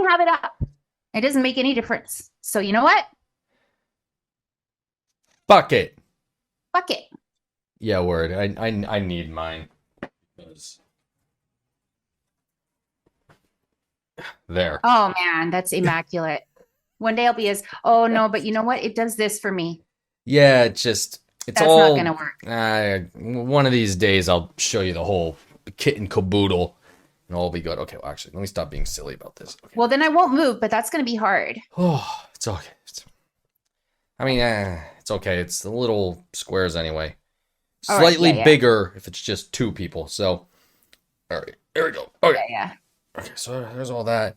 have it up. It doesn't make any difference. So you know what? Fuck it. Fuck it. Yeah, word. I need mine. Because... There. Oh man, that's immaculate. One day I'll be as, oh no, but you know what? It does this for me. Yeah, it's That's all... not gonna work. One of these days I'll show you the whole kit and caboodle. And all will be good. Okay, well, actually, let me stop being silly about this. Okay. Well, then I won't move, but that's gonna be hard. Oh, it's okay. It's okay. It's the little squares anyway. All right, Slightly yeah. bigger if it's just two people. So, all right, there we go. Okay. Yeah. Okay, so there's all that.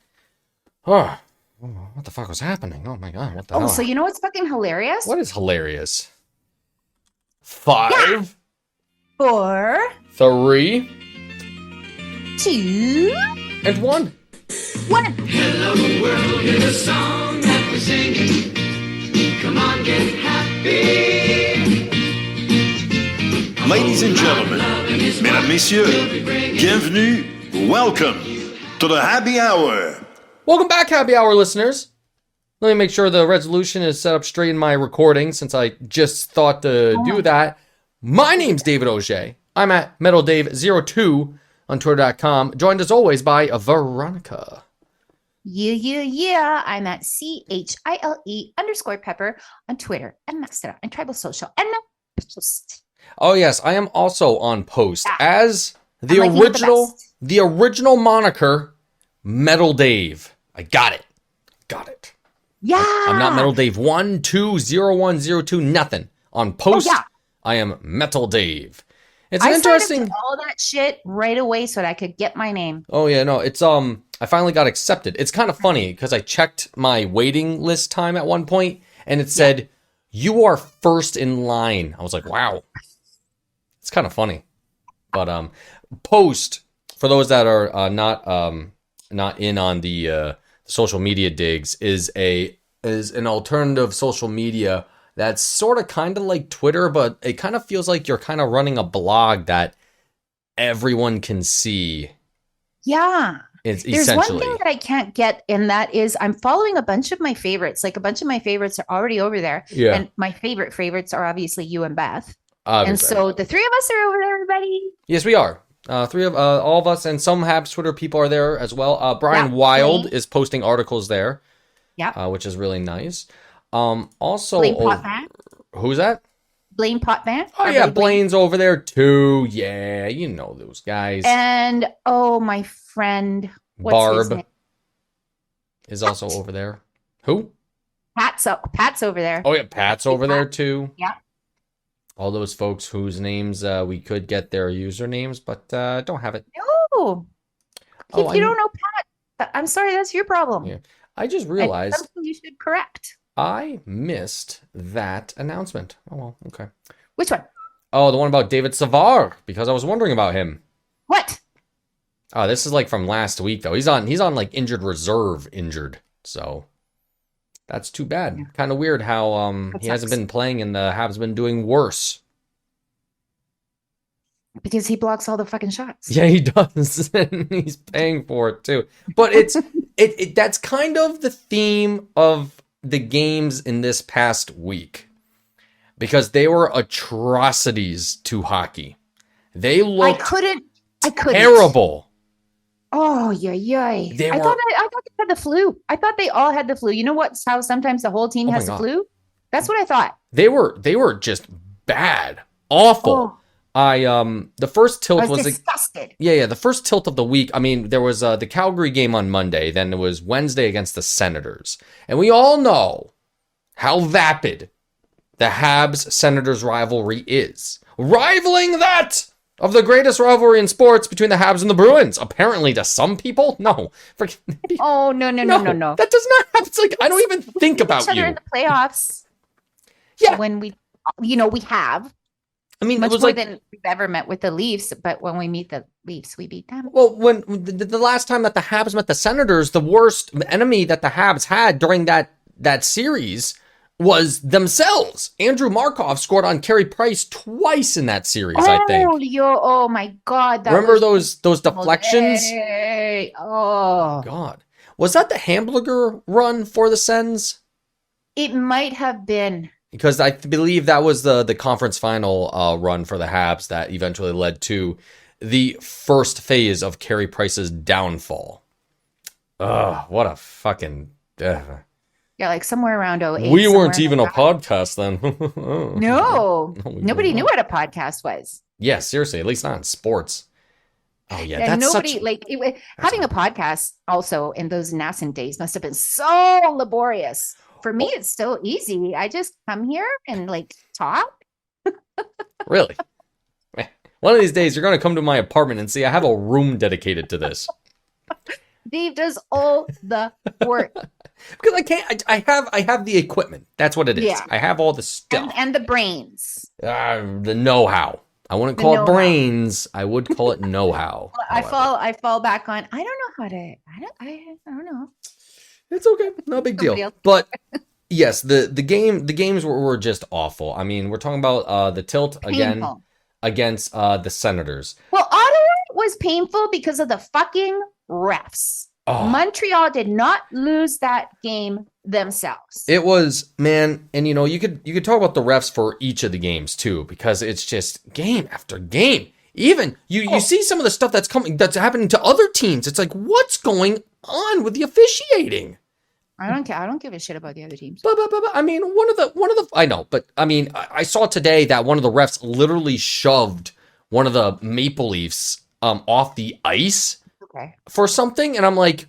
Oh, what the fuck was happening? Oh my god, what the Oh, hell? so you know what's fucking hilarious? What is hilarious? 5, 4, 3, 2, and 1. 1. Hello world is a song that we're singing. Come on, get happy. Ladies and gentlemen, mesdames, messieurs, bienvenue, welcome to the Happy Hour. Welcome back, Happy Hour listeners. Let me make sure the resolution is set up straight in my recording since I just thought to do that. My name's David Auger. I'm at MetalDave02 on Twitter.com, joined as always by Veronica. Yeah. I'm at CHILE_pepper on Twitter and Mastodon and Tribal Social and Post. Oh yes, I am also on Post as I'm liking it the best. the original moniker, Metal Dave. I got it. Yeah. I'm not Metal Dave 1, 2, 0, 1, 0, 2, nothing. On Post, yeah. I am Metal Dave. It's I an signed up interesting... to all that shit right away so that I could get my name. Oh yeah, no, it's I finally got accepted. It's kind of funny because I checked my waiting list time at one point and it said, you are first in line. I was like, wow. It's kind of funny. But Post, for those that are not in on the social media digs, is an alternative social media that's sort of kind of like Twitter, but it kind of feels like you're kind of running a blog that everyone can see. Yeah. It's There's essentially one thing that I can't get, and that is I'm following a bunch of my favorites. Like a bunch of my favorites are already over there. Yeah. And my favorites are obviously you and Beth. obviously. And so the three of us are over there, everybody. Yes, we are. All of us, and some Habs Twitter people are there as well. Brian Yeah, Wild Blaine. is posting articles there. Yeah. Which is really nice. Also, Blaine Potvin. who's that? Blaine Potvin. Oh Our yeah, buddy Blaine. Blaine's over there too. Yeah, you know those guys. And my friend, what's his Barb name? is also over there. Who? Pat's over there. Oh yeah, Pat's over there too. Yeah. All those folks whose names we could get their usernames, but don't have it. No. Oh, If you don't know Pat, I'm sorry, that's your problem. Yeah. I just And realized something you should correct. I missed that announcement. Oh well, okay. Which one? Oh, the one about David Savard, because I was wondering about him. What? Oh, this is like from last week though. He's on like injured reserve, so that's too bad. Yeah. Kind of weird how That he hasn't sucks. been playing and the Habs been doing worse. Because he blocks all the fucking shots. Yeah, he does. And he's paying for it too. But it's that's kind of the theme of the games in this past week. Because they were atrocities to hockey. They I looked couldn't. terrible. Oh, yeah. They I were- thought they had the flu. I thought they all had the flu. You know what? How sometimes the whole team Oh my has the God. flu? That's what I thought. They were just bad. Awful. Oh, The first I tilt was was disgusted. the first tilt of the week. I mean, there was the Calgary game on Monday, then it was Wednesday against the Senators. And we all know how vapid the Habs Senators rivalry is. Rivaling that of the greatest rivalry in sports between the Habs and the Bruins. Apparently to some people. No. Oh, no. That does not happen. It's like I don't even think Each about other you. in the playoffs. Yeah. When we have I mean, much it was more like than we've ever met with the Leafs. But when we meet the Leafs, we beat them. well, when the last time that the Habs met the Senators, the worst enemy that the Habs had during that series was themselves. Andrew Markov scored on Carey Price twice in that series, I think. Oh my God. That Remember was those deflections? Hey, oh. God. Was that the hamburger run for the Sens? It might have been. Because I believe that was the conference final run for the Habs that eventually led to the first phase of Carey Price's downfall. Ugh, what a fucking... Yeah, like somewhere around 08. We weren't somewhere even a like podcast then. that. No. we Nobody were knew not. what a podcast was. Yeah, seriously, at least not in sports. Oh yeah, And that's nobody, such... like, having a podcast also in those nascent days must have been so laborious. For me, it's still easy. I just come here and like talk. Really? One of these days, you're going to come to my apartment and see I have a room dedicated to this. Dave does all the work. Because I can't. I have the equipment. That's what it is. Yeah. I have all the stuff. And the brains. The know-how. I wouldn't The call it know-how. brains. I would call it know-how. I however. fall back on. I don't know how to. I don't know. It's okay. No big Somebody deal. else. But yes, the games were just awful. I mean, we're talking about the tilt again Painful. against the Senators. Well, Ottawa was painful because of the fucking refs. Oh. Montreal did not lose that game themselves. It was, man, and you know, you could talk about the refs for each of the games too, because it's just game after game. Even you see some of the stuff that's happening to other teams. It's like, what's going on with the officiating? I don't care. I don't give a shit about the other teams. But, I mean, one of the I know, but I mean, I saw today that one of the refs literally shoved one of the Maple Leafs off the ice Okay. for something, and I'm like,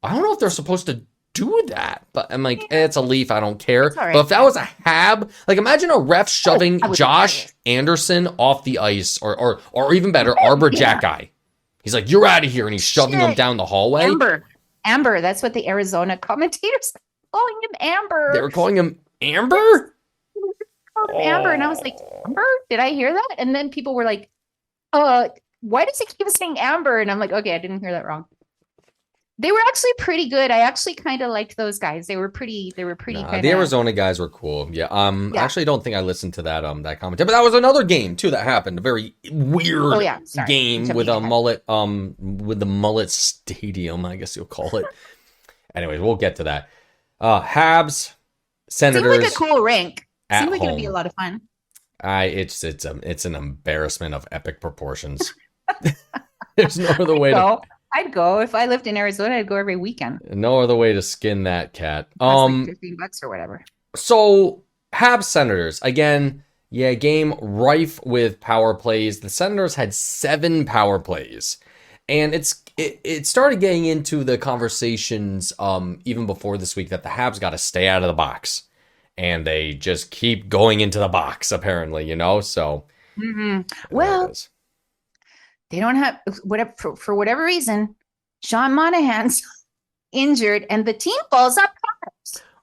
I don't know if they're supposed to do that, but I'm like, it's a Leaf, I don't care. It's all right. But if that was a Hab, like imagine a ref shoving I would Josh hilarious. Anderson off the ice, or even better, Arbor Yeah. Jackeye. He's like, you're out of here, and he's shoving him Shit. down the hallway. Amber. That's what the Arizona commentators calling him Amber. They were calling him Amber. Called him Amber, and I was like, Amber? Did I hear that? And then people were like, why does he keep saying Amber? And I'm like, okay, I didn't hear that wrong. They were actually pretty good. I actually kind of liked those guys. They were pretty Nah, kind the of. Arizona guys were cool. Yeah. Yeah. Actually, I don't think I listened to that commentary, but that was another game too that happened. A very weird Oh, yeah. Sorry. game Jumping with a ahead. mullet, with the mullet stadium, I guess you'll call it. Anyways, we'll get to that. Habs, Seemed Senators. like a cool rink. at Seemed like it'd be home. a lot of fun. It's an embarrassment of epic proportions. There's no other way to Go. I'd go if I lived in Arizona. I'd go every weekend. skin that cat. Cost like $15 or whatever. So, Habs Senators, again, yeah, game rife with power plays. The Senators had 7 power plays. And it started getting into the conversations even before this week that the Habs got to stay out of the box. And they just keep going into the box, apparently, you know? So, Mm-hmm. there Well, it is. they don't have whatever for whatever reason. Sean Monahan's injured, and the team falls up.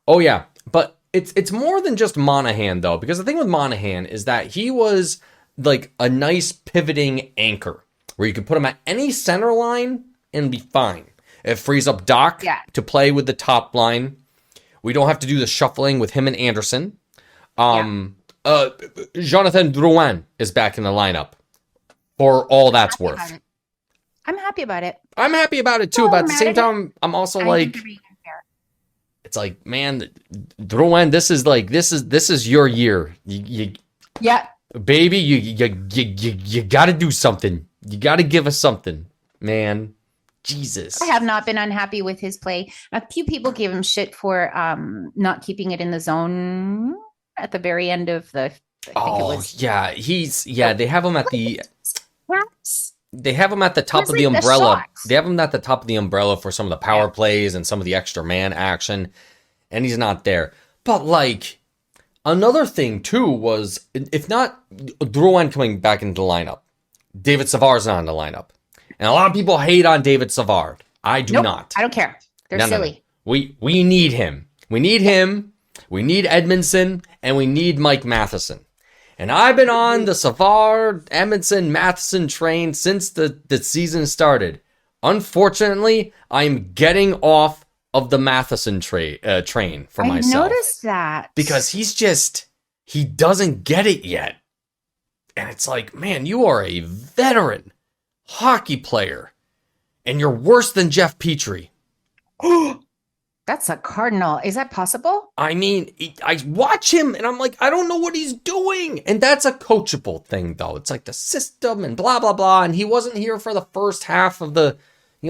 Oh, yeah. But it's more than just Monahan, though, because the thing with Monahan is that he was like a nice pivoting anchor where you could put him at any center line and be fine. It frees up Doc Yeah. to play with the top line. We don't have to do the shuffling with him and Anderson. Jonathan Drouin is back in the lineup for all that's Happy about worth. it. I'm happy about it. I'm happy about it too, Oh, but at the mad same at him. time, I'm also I like, think everybody can care. it's like, man, Drouin, this is your year. You Yeah, baby, you got to do something. You got to give us something, man. Jesus. I have not been unhappy with his play. A few people gave him shit for not keeping it in the zone at the very end of the. I think it was. They have him at the Perhaps. they have him at the top It was of the like the umbrella. shots. They have him at the top of the umbrella for some of the power plays and some of the extra man action, and he's not there. But like another thing too was if not Drouin coming back into the lineup, David Savard's not in the lineup. And a lot of people hate on David Savard. I do Nope, not. I don't care. They're No. silly. We need him. We need him. We need Edmondson, and we need Mike Matheson. And I've been on the Savard, Edmondson, Matheson train since the season started. Unfortunately, I'm getting off of the Matheson train for I myself. noticed that Because he doesn't get it yet. And it's like, man, you are a veteran hockey player, and you're worse than Jeff Petrie. That's a cardinal. Is that possible? I mean, I watch him and I'm like, I don't know what he's doing. And that's a coachable thing, though. It's like the system and blah, blah, blah. And he wasn't here for the first half of the,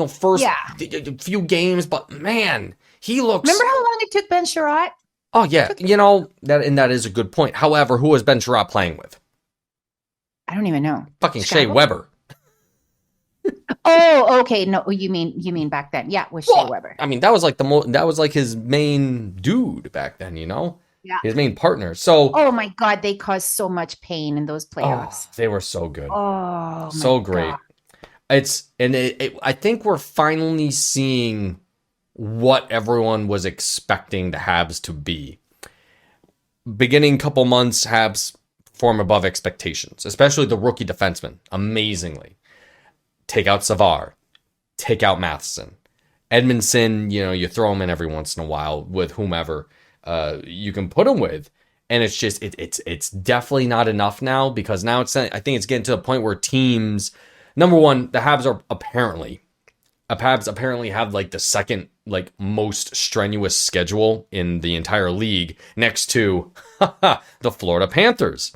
first few games. But man, he looks. Remember how long it took Ben Sherratt? Oh, yeah. That is a good point. However, who was Ben Sherratt playing with? I don't even know. Fucking Shea Scrabble? Weber. Oh, okay. No, you mean back then? Yeah, with Shea Weber. I mean, that was like that was like his main dude back then, Yeah. his main partner. So, Oh my God, they caused so much pain in those playoffs. they were so good, Oh, so my great. God. I think we're finally seeing what everyone was expecting the Habs to be. Beginning couple months, Habs perform above expectations, especially the rookie defenseman, amazingly. Take out Savard, take out Matheson. Edmondson, you throw him in every once in a while with whomever you can put him with. And it's just, it's definitely not enough now, because now I think it's getting to the point where teams, number one, the Habs apparently have like the second like most strenuous schedule in the entire league, next to the Florida Panthers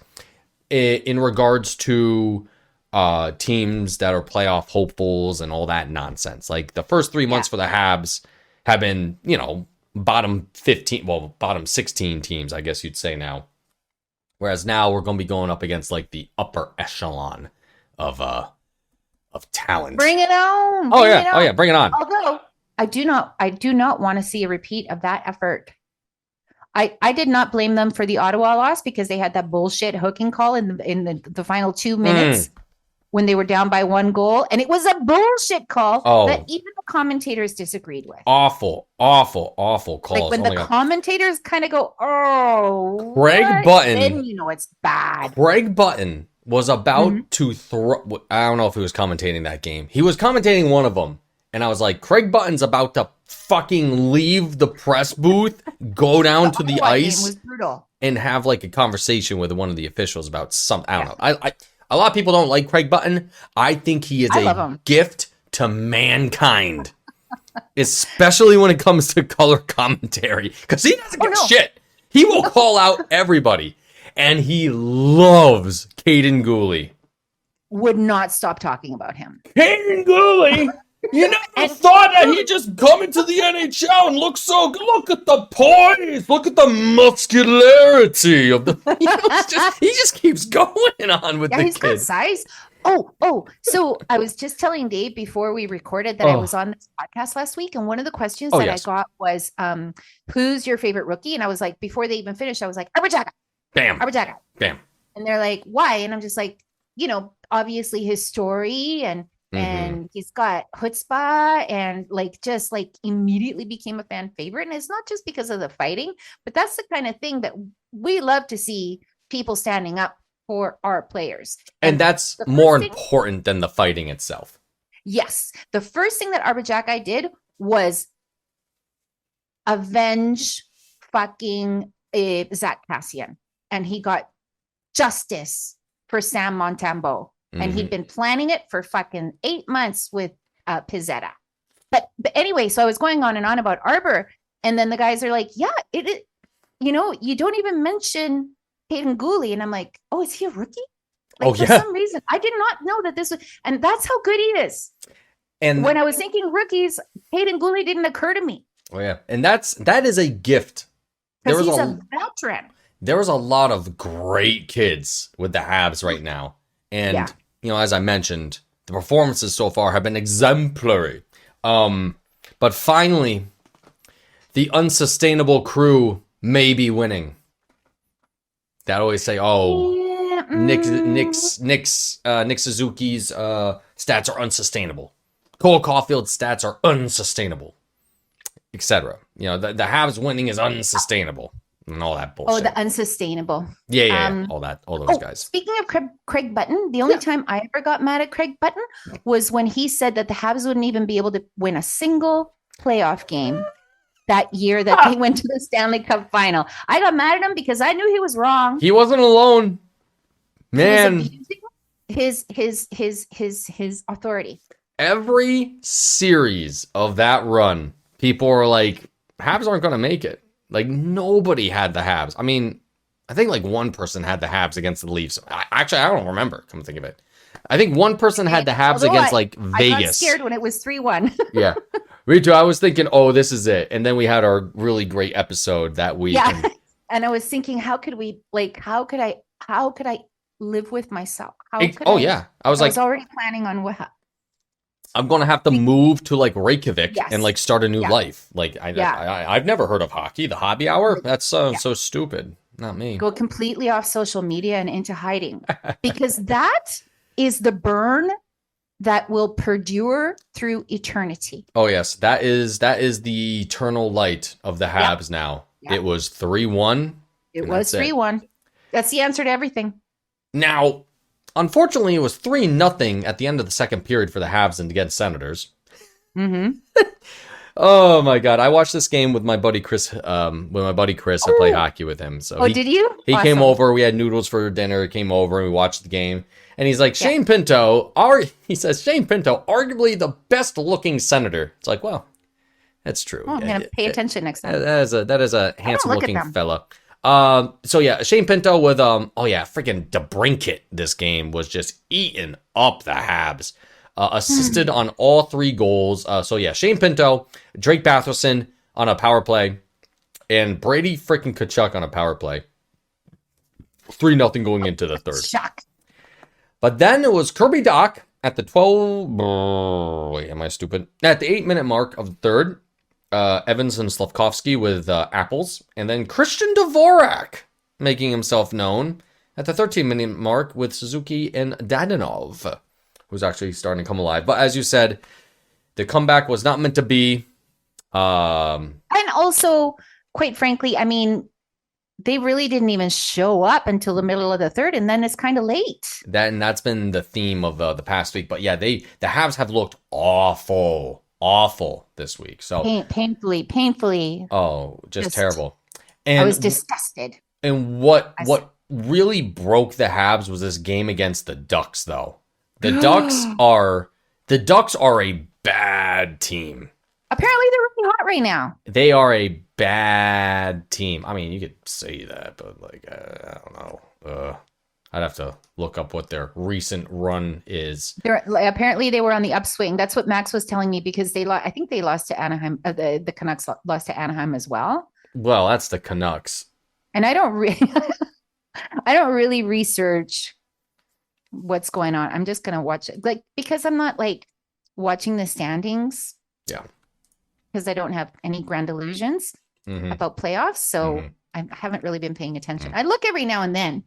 in regards to teams that are playoff hopefuls and all that nonsense. Like the first 3 months for the Habs have been, bottom 16 teams, I guess you'd say now. Whereas now we're going to be going up against like the upper echelon of talent. Bring it on. Oh yeah, bring it on. Although I do not want to see a repeat of that effort. I did not blame them for the Ottawa loss, because they had that bullshit hooking call in the final 2 minutes when they were down by 1 goal, and it was a bullshit call that even the commentators disagreed with. Awful calls. Like when the commentators kind of go, "Oh, Craig Button," then it's bad. Craig Button was about to throw. I don't know if he was commentating that game. He was commentating one of them, and I was like, Craig Button's about to fucking leave the press booth, go down to the ice, was brutal, and have like a conversation with one of the officials about something. I don't know. A lot of people don't like Craig Button. I think he is a gift to mankind, especially when it comes to color commentary, because he doesn't give a shit. He will call out everybody, and he loves Caden Gooley. Would not stop talking about him. Caden Gooley. You never thought that he'd just come into the NHL and look so good. Look at the poise. Look at the muscularity of the. He just keeps going on with the he's kid. got size. So I was just telling Dave before we recorded that I was on this podcast last week, and one of the questions I got was, "Who's your favorite rookie?" And I was like, before they even finished, I was like, Arbor Xhekaj. Bam. Arbor Xhekaj. Bam. And they're like, "Why?" And I'm just like, obviously his story and he's got chutzpah and just immediately became a fan favorite. And it's not just because of the fighting, but that's the kind of thing that we love to see, people standing up for our players. And that's more important than the fighting itself. Yes. The first thing that Arbor Xhekaj did was avenge fucking Zach Kassian. And he got justice for Sam Montembeault. And he'd been planning it for fucking 8 months with Pizzetta. But anyway, so I was going on and on about Arbor. And then the guys are like, yeah, you don't even mention Caden Gooley. And I'm like, oh, is he a rookie? For some reason, I did not know that this was, and that's how good he is. And when I was thinking rookies, Caden Gooley didn't occur to me. Oh yeah. And that is a gift. Because he's a veteran. There was a lot of great kids with the Habs right now. And as I mentioned, the performances so far have been exemplary. But finally, the unsustainable crew may be winning. That always say, Nick Suzuki's stats are unsustainable. Cole Caulfield's stats are unsustainable, etc. The Habs winning is unsustainable. And all that bullshit. Oh, the unsustainable. Yeah. All those guys. Speaking of Craig Button, the only time I ever got mad at Craig Button was when he said that the Habs wouldn't even be able to win a single playoff game that year that they went to the Stanley Cup final. I got mad at him because I knew he was wrong. He wasn't alone. Man. His authority. Every series of that run people were like, Habs aren't going to make it. Like, nobody had the Habs. I mean, I think like one person had the Habs against the Leafs. Actually, I don't remember, come to think of it. I think one person had the Habs Although against like I got Vegas. scared when it was 3-1. Yeah. Me too. I was thinking, oh, this is it. And then we had our really great episode that week. Yeah. And And I was thinking, how could I live with myself? yeah. I was I like, was already planning on what. I'm going to have to move to like Reykjavik Yes. and like start a new Yeah. life. Like, I've never heard of hockey. The hobby hour? That's so stupid. Not me. Go completely off social media and into hiding, because that is the burn that will perdure through eternity. Oh yes, that is the eternal light of the Habs now. Yeah. It was 3-1. It And was that's it. 3-1. That's the answer to everything. Now, unfortunately, it was 3-0 at the end of the second period for the Habs and against Senators. Mm-hmm. Oh my god, I watched this game with my buddy Chris. I play hockey with him. So Oh, did you? He came Awesome. over. We had noodles for dinner. He came over and we watched the game. And he's like, Shane Pinto, he says, Shane Pinto, arguably the best looking senator. It's like, well, that's true. Oh, I'm going to pay attention next time. That is a handsome look at looking them. fella. So yeah, Shane Pinto with freaking DeBrincat. This game was just eating up the Habs. Assisted on all 3 goals. So yeah, Shane Pinto, Drake Batherson on a power play, and Brady freaking Kachuk on a power play. 3-0 going into the third. Shock. But then it was Kirby Doc at the 12. Wait, am I stupid? At the 8-minute mark of the third. Evans and Slavkovsky with apples, and then Christian Dvorak making himself known at the 13-minute mark with Suzuki and Dadonov, who's actually starting to come alive. But as you said, the comeback was not meant to be. And also, quite frankly, I mean, they really didn't even show up until the middle of the third, and then it's kind of late. That's been the theme of the past week. But yeah, the Habs have looked awful this week. So Painfully. oh, just Just- terrible. And I was disgusted. And what really broke the Habs was this game against the Ducks, though. The Ducks are a bad team. Apparently, they're really hot right now. They are a bad team. I mean, you could say that, but like, I don't know. I'd have to look up what their recent run is. Apparently, they were on the upswing. That's what Max was telling me, because I think they lost to Anaheim. The Canucks lost to Anaheim as well. Well, that's the Canucks. And I don't really research what's going on. I'm just gonna watch it, like, because I'm not like watching the standings. Yeah. Because I don't have any grand illusions Mhm. about playoffs, so Mhm. I haven't really been paying attention. I look every now and then,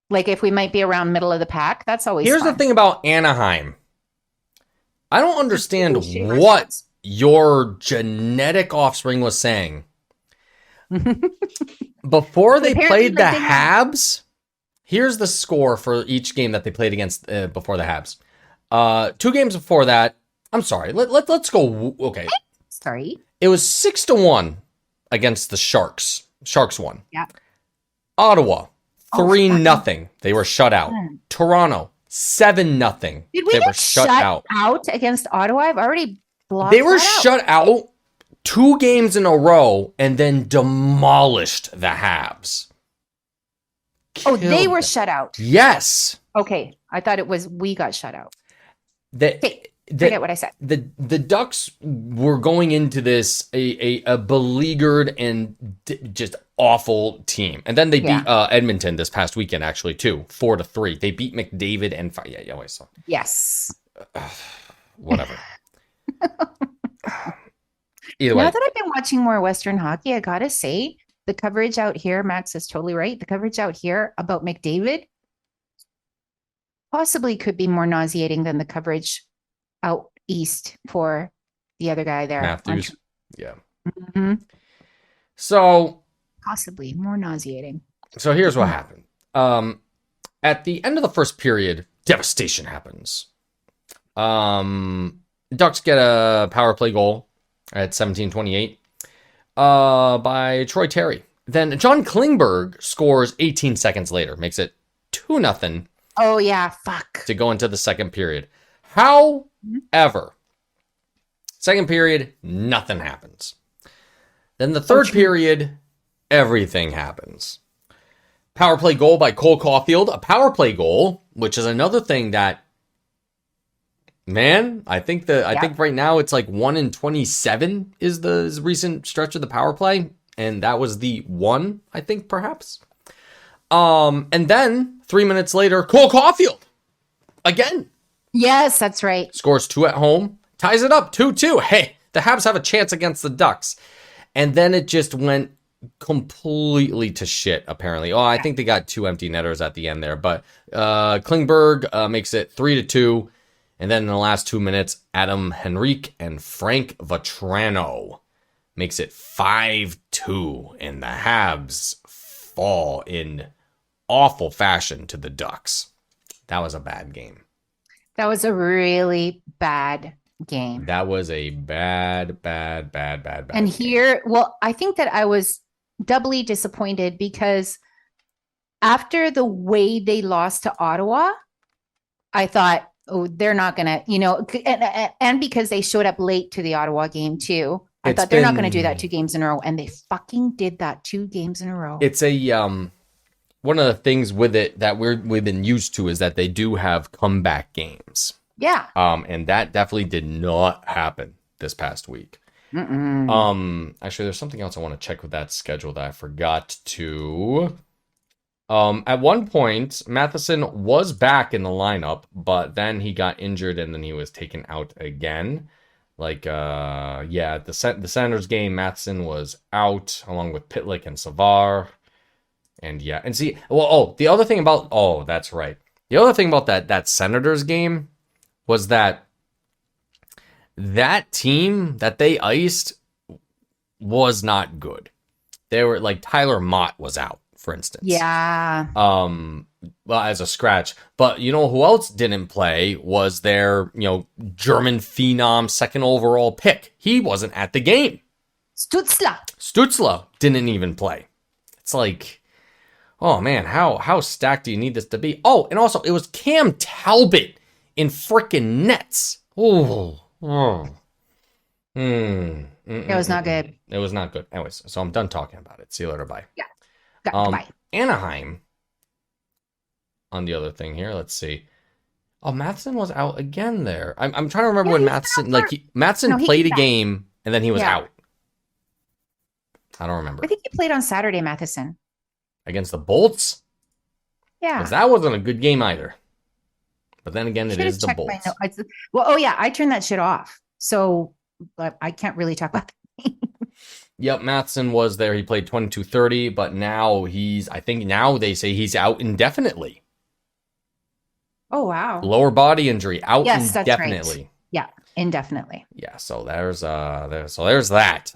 like if we might be around middle of the pack. That's always Here's the fun. thing about Anaheim. I don't understand bullshit what results. your genetic offspring was saying. Before they Apparently, played the like, they have- Habs, here's the score for each game that they played against before the Habs. 2 games before that, I'm sorry. Let's go. Okay, Sorry. it was 6-1 against the Sharks. Sharks won. Yeah. Ottawa, Oh, 3-0. They were shut out. fun. Toronto, 7-0. Did we They get were shut out out. against Ottawa? I've already blocked They were that out. shut out 2 games in a row and then demolished the Habs. Oh, they Killed were them. shut out. Yes. Okay, I thought it was we got shut out. The, Forget what I said. the Ducks were going into this a beleaguered and just awful team, and then they beat Edmonton this past weekend actually too, 4-3. They beat McDavid and yeah, always so Yes. whatever. Either way, Now that I've been watching more Western hockey, I gotta say the coverage out here, Max is totally right. The coverage out here about McDavid possibly could be more nauseating than the coverage out east for the other guy there. Matthews. Yeah. Mhm. So Possibly more nauseating. here's what happened. At the end of the first period, devastation happens. Ducks get a power play goal at 17:28 by Troy Terry. Then John Klingberg scores 18 seconds later, makes it 2-0 Oh yeah, fuck. to go into the second period. However, Second period, nothing happens. Then the third period, everything happens. Power play goal by Cole Caulfield. A power play goal, which is another thing that, man, I think right now it's like 1 in 27 is the recent stretch of the power play. And that was the one, I think, perhaps. And then 3 minutes later, Cole Caulfield again Yes, that's right. scores 2 at home, ties it up 2-2. Hey, the Habs have a chance against the Ducks. And then it just went completely to shit, apparently. Oh, I think they got 2 empty netters at the end there. But Klingberg makes it 3-2. And then in the last 2 minutes, Adam Henrique and Frank Vatrano makes it 5-2. And the Habs fall in awful fashion to the Ducks. That was a bad game. That was a really bad game. That was a bad And game. here, well, I think that I was doubly disappointed because after the way they lost to Ottawa, I thought, oh, they're not going to, and because they showed up late to the Ottawa game too. I It's thought they're not going to been- do that 2 games in a row. And they fucking did that 2 games in a row. It's a one of the things with it that we've been used to is that they do have comeback games. Yeah. And that definitely did not happen this past week. Actually, there's something else I want to check with that schedule that I forgot to. At one point, Matheson was back in the lineup, but then he got injured and then he was taken out again. The Senators game, Matheson was out along with Pitlick and Savard. And yeah, and see, the other thing about, that's right. The other thing about that Senators game was that team that they iced was not good. They were like Tyler Mott was out, for instance. Yeah. Well, as a scratch. But you know who else didn't play was their, German phenom second overall pick. He wasn't at the game. Stutzla didn't even play. It's like, oh man, how stacked do you need this to be? Oh, and also it was Cam Talbot in frickin' nets. It was not good. It was not good. Anyways, so I'm done talking about it. See you later. Bye. Yeah. Goodbye. Anaheim. On the other thing here, let's see. Oh, Matheson was out again there. I'm trying to remember when Matheson he played a came back. game and then he was Yeah. out. I don't remember. I think he played on Saturday, Matheson. Against the Bolts? Yeah. Because that wasn't a good game either. But then again, it Should've is the checked my Bolts. notes. Well, oh yeah, I turned that shit off. So but I can't really talk about that. Yep, Matheson was there. He played 22-30, but now I think now they say he's out indefinitely. Oh wow. Lower body injury, out Yes, that's right. indefinitely. Yeah, indefinitely. Yeah, so there's that.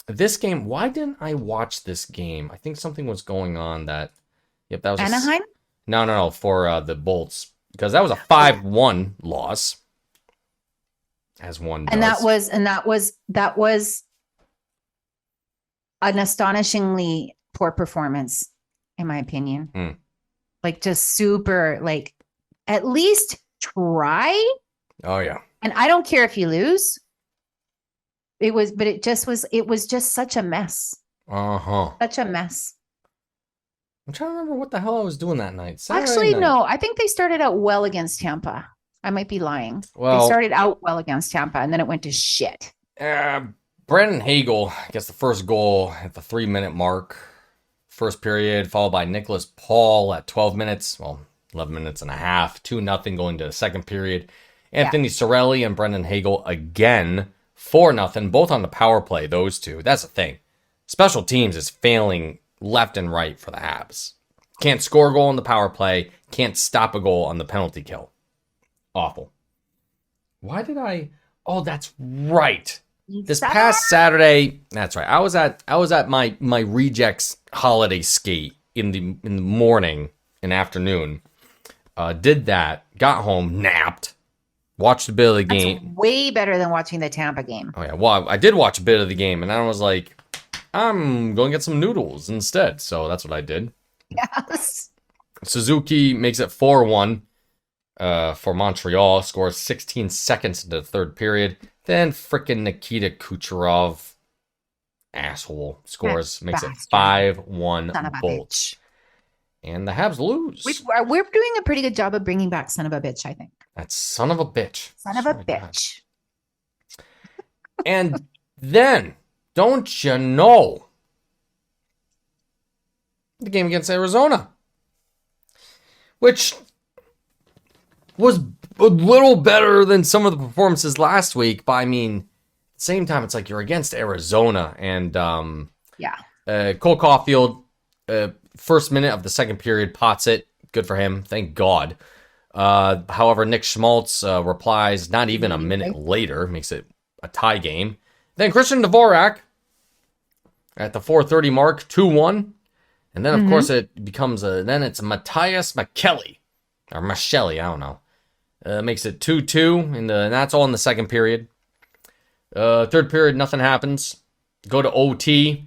This game, why didn't I watch this game? I think something was going on that that was Anaheim? No, for the Bolts, because that was a 5-1 loss. As one does. And that was an astonishingly poor performance, in my opinion. Like just super, like at least try. Oh yeah. And I don't care if you lose. It was just such a mess. Uh-huh. Such a mess. I'm trying to remember what the hell I was doing that night. Saturday Actually, night. no, I think they started out well against Tampa. I might be lying. Well- They started out well against Tampa and then it went to shit. Brandon Hagel gets the first goal at the 3-minute mark. First period, followed by Nicholas Paul at 12 minutes. Well, 11 minutes and a half. 2-0 going to the second period. Anthony Cirelli and Brendan Hagel again. 4-0, both on the power play, those two. That's the thing. Special teams is failing left and right for the Habs. Can't score a goal on the power play. Can't stop a goal on the penalty kill. Awful. Why did I... Oh, that's right. This past Saturday, that's right. I was at my Rejects holiday skate in the morning and afternoon. Did that, got home, napped, watched a bit of the That's game. way better than watching the Tampa game. Oh yeah, well I did watch a bit of the game, and I was like, I'm going to get some noodles instead. So that's what I did. Yes. Suzuki makes it 4-1 for Montreal. Scores 16 seconds into the third period. Then frickin' Nikita Kucherov, asshole, scores, makes it bastard. 5-1 Son of a Bolts. bitch. And the Habs lose. We're doing a pretty good job of bringing back son of a bitch, I think. That son of a bitch. Son of a Oh my God. bitch. And then, don't you know, the game against Arizona, which was a little better than some of the performances last week. But I mean, at the same time, it's like you're against Arizona. And Yeah. Cole Caulfield, first minute of the second period, pots it. Good for him. Thank God. However, Nick Schmaltz replies not even a minute later, makes it a tie game. Then Christian Dvorak at the 4:30 mark, 2-1. And then, of course, it becomes then it's Matthias McKelly. Or Machelli, I don't know. Makes it 2-2, and that's all in the second period. Third period, nothing happens. Go to OT,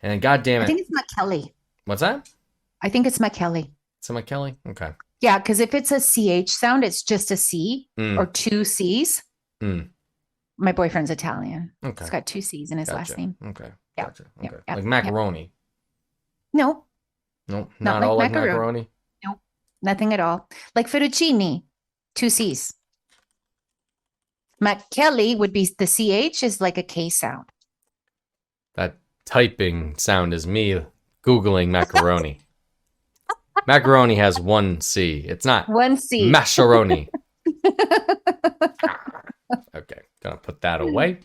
and then, God damn I it. think it's McKelly. What's that? I think it's McKelly. Is it McKelly? Okay. Yeah, because if it's a CH sound, it's just a C Mm. or two C's. Mm. My boyfriend's Italian. Okay. He's got two C's in his Gotcha. last name. Okay. Yeah, Gotcha. yeah, Okay. yeah, Like macaroni. No, No, Not not like all like macaroni. macaroni. nothing at all. Like fettuccine, two C's. McKelly would be the CH is like a K sound. That typing sound is me Googling macaroni. Macaroni has one C. It's not One C. masharoni. Okay, gonna put that away.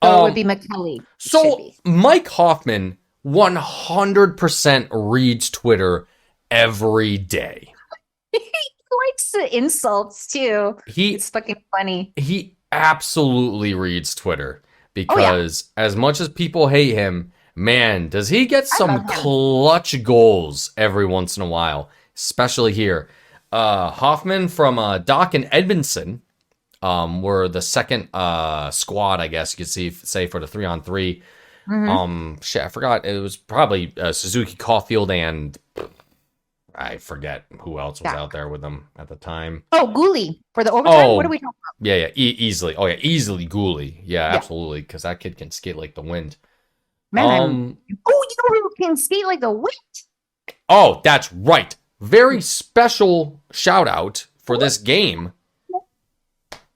So it would be McKelly. It should So be. Mike Hoffman 100% reads Twitter every day. He likes the insults too. He It's fucking funny. he absolutely reads Twitter Oh, because as much as people hate him, man, does he get some love him. clutch goals every once in a while, especially here. Hoffman from Doc and Edmondson were the second squad, I guess you could say for the 3-on-3. Shit, I forgot. It was probably Suzuki Caulfield and I forget who else was Yeah. out there with them at the time. Oh, Gooley for the overtime. Oh. What are we talking about? Yeah, easily. Oh, yeah, easily Gooley. Yeah, Yeah. absolutely, because that kid can skate like the wind. Man, Um, you know who can skate like the wind? Oh, that's right. Very special shout out for this game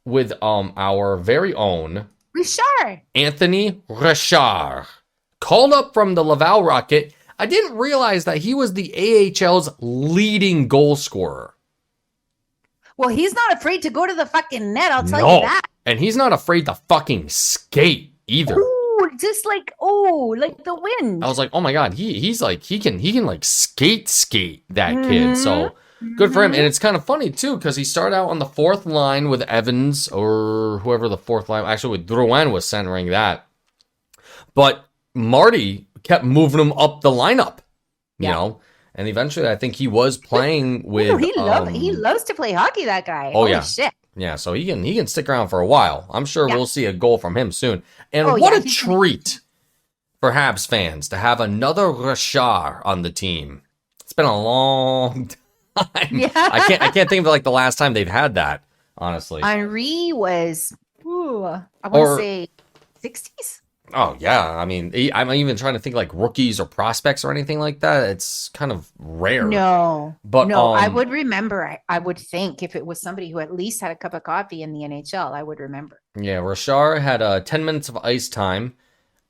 with our very own Richard. Anthony Richard. Called up from the Laval Rocket. I didn't realize that he was the AHL's leading goal scorer. Well, he's not afraid to go to the fucking net. I'll tell No. you that. And he's not afraid to fucking skate either. Ooh, just like like the wind. I was like, oh my god, he's like he can like skate that kid. So good for him. And it's kind of funny too because he started out on the fourth line with Evans or whoever the fourth line. Actually, with Drouin was centering that, but Marty kept moving him up the lineup. You Yeah. know, and eventually I think he was playing with. Ooh, he loves to play hockey. That guy. Oh, Holy yeah. shit. Yeah, so he can stick around for a while. I'm sure Yeah. we'll see a goal from him soon. And Oh, what yeah, a he's gonna- treat for Habs fans to have another Richard on the team. It's been a long time. Yeah. I can't think of like the last time they've had that, honestly. Henri was. Ooh, I want Or- to say 60s. Oh yeah, I mean, I'm even trying to think like rookies or prospects or anything like that. It's kind of rare. No, But, no, I um, would remember. I would think if it was somebody who at least had a cup of coffee in the NHL, I would remember. Yeah, Richard had 10 minutes of ice time.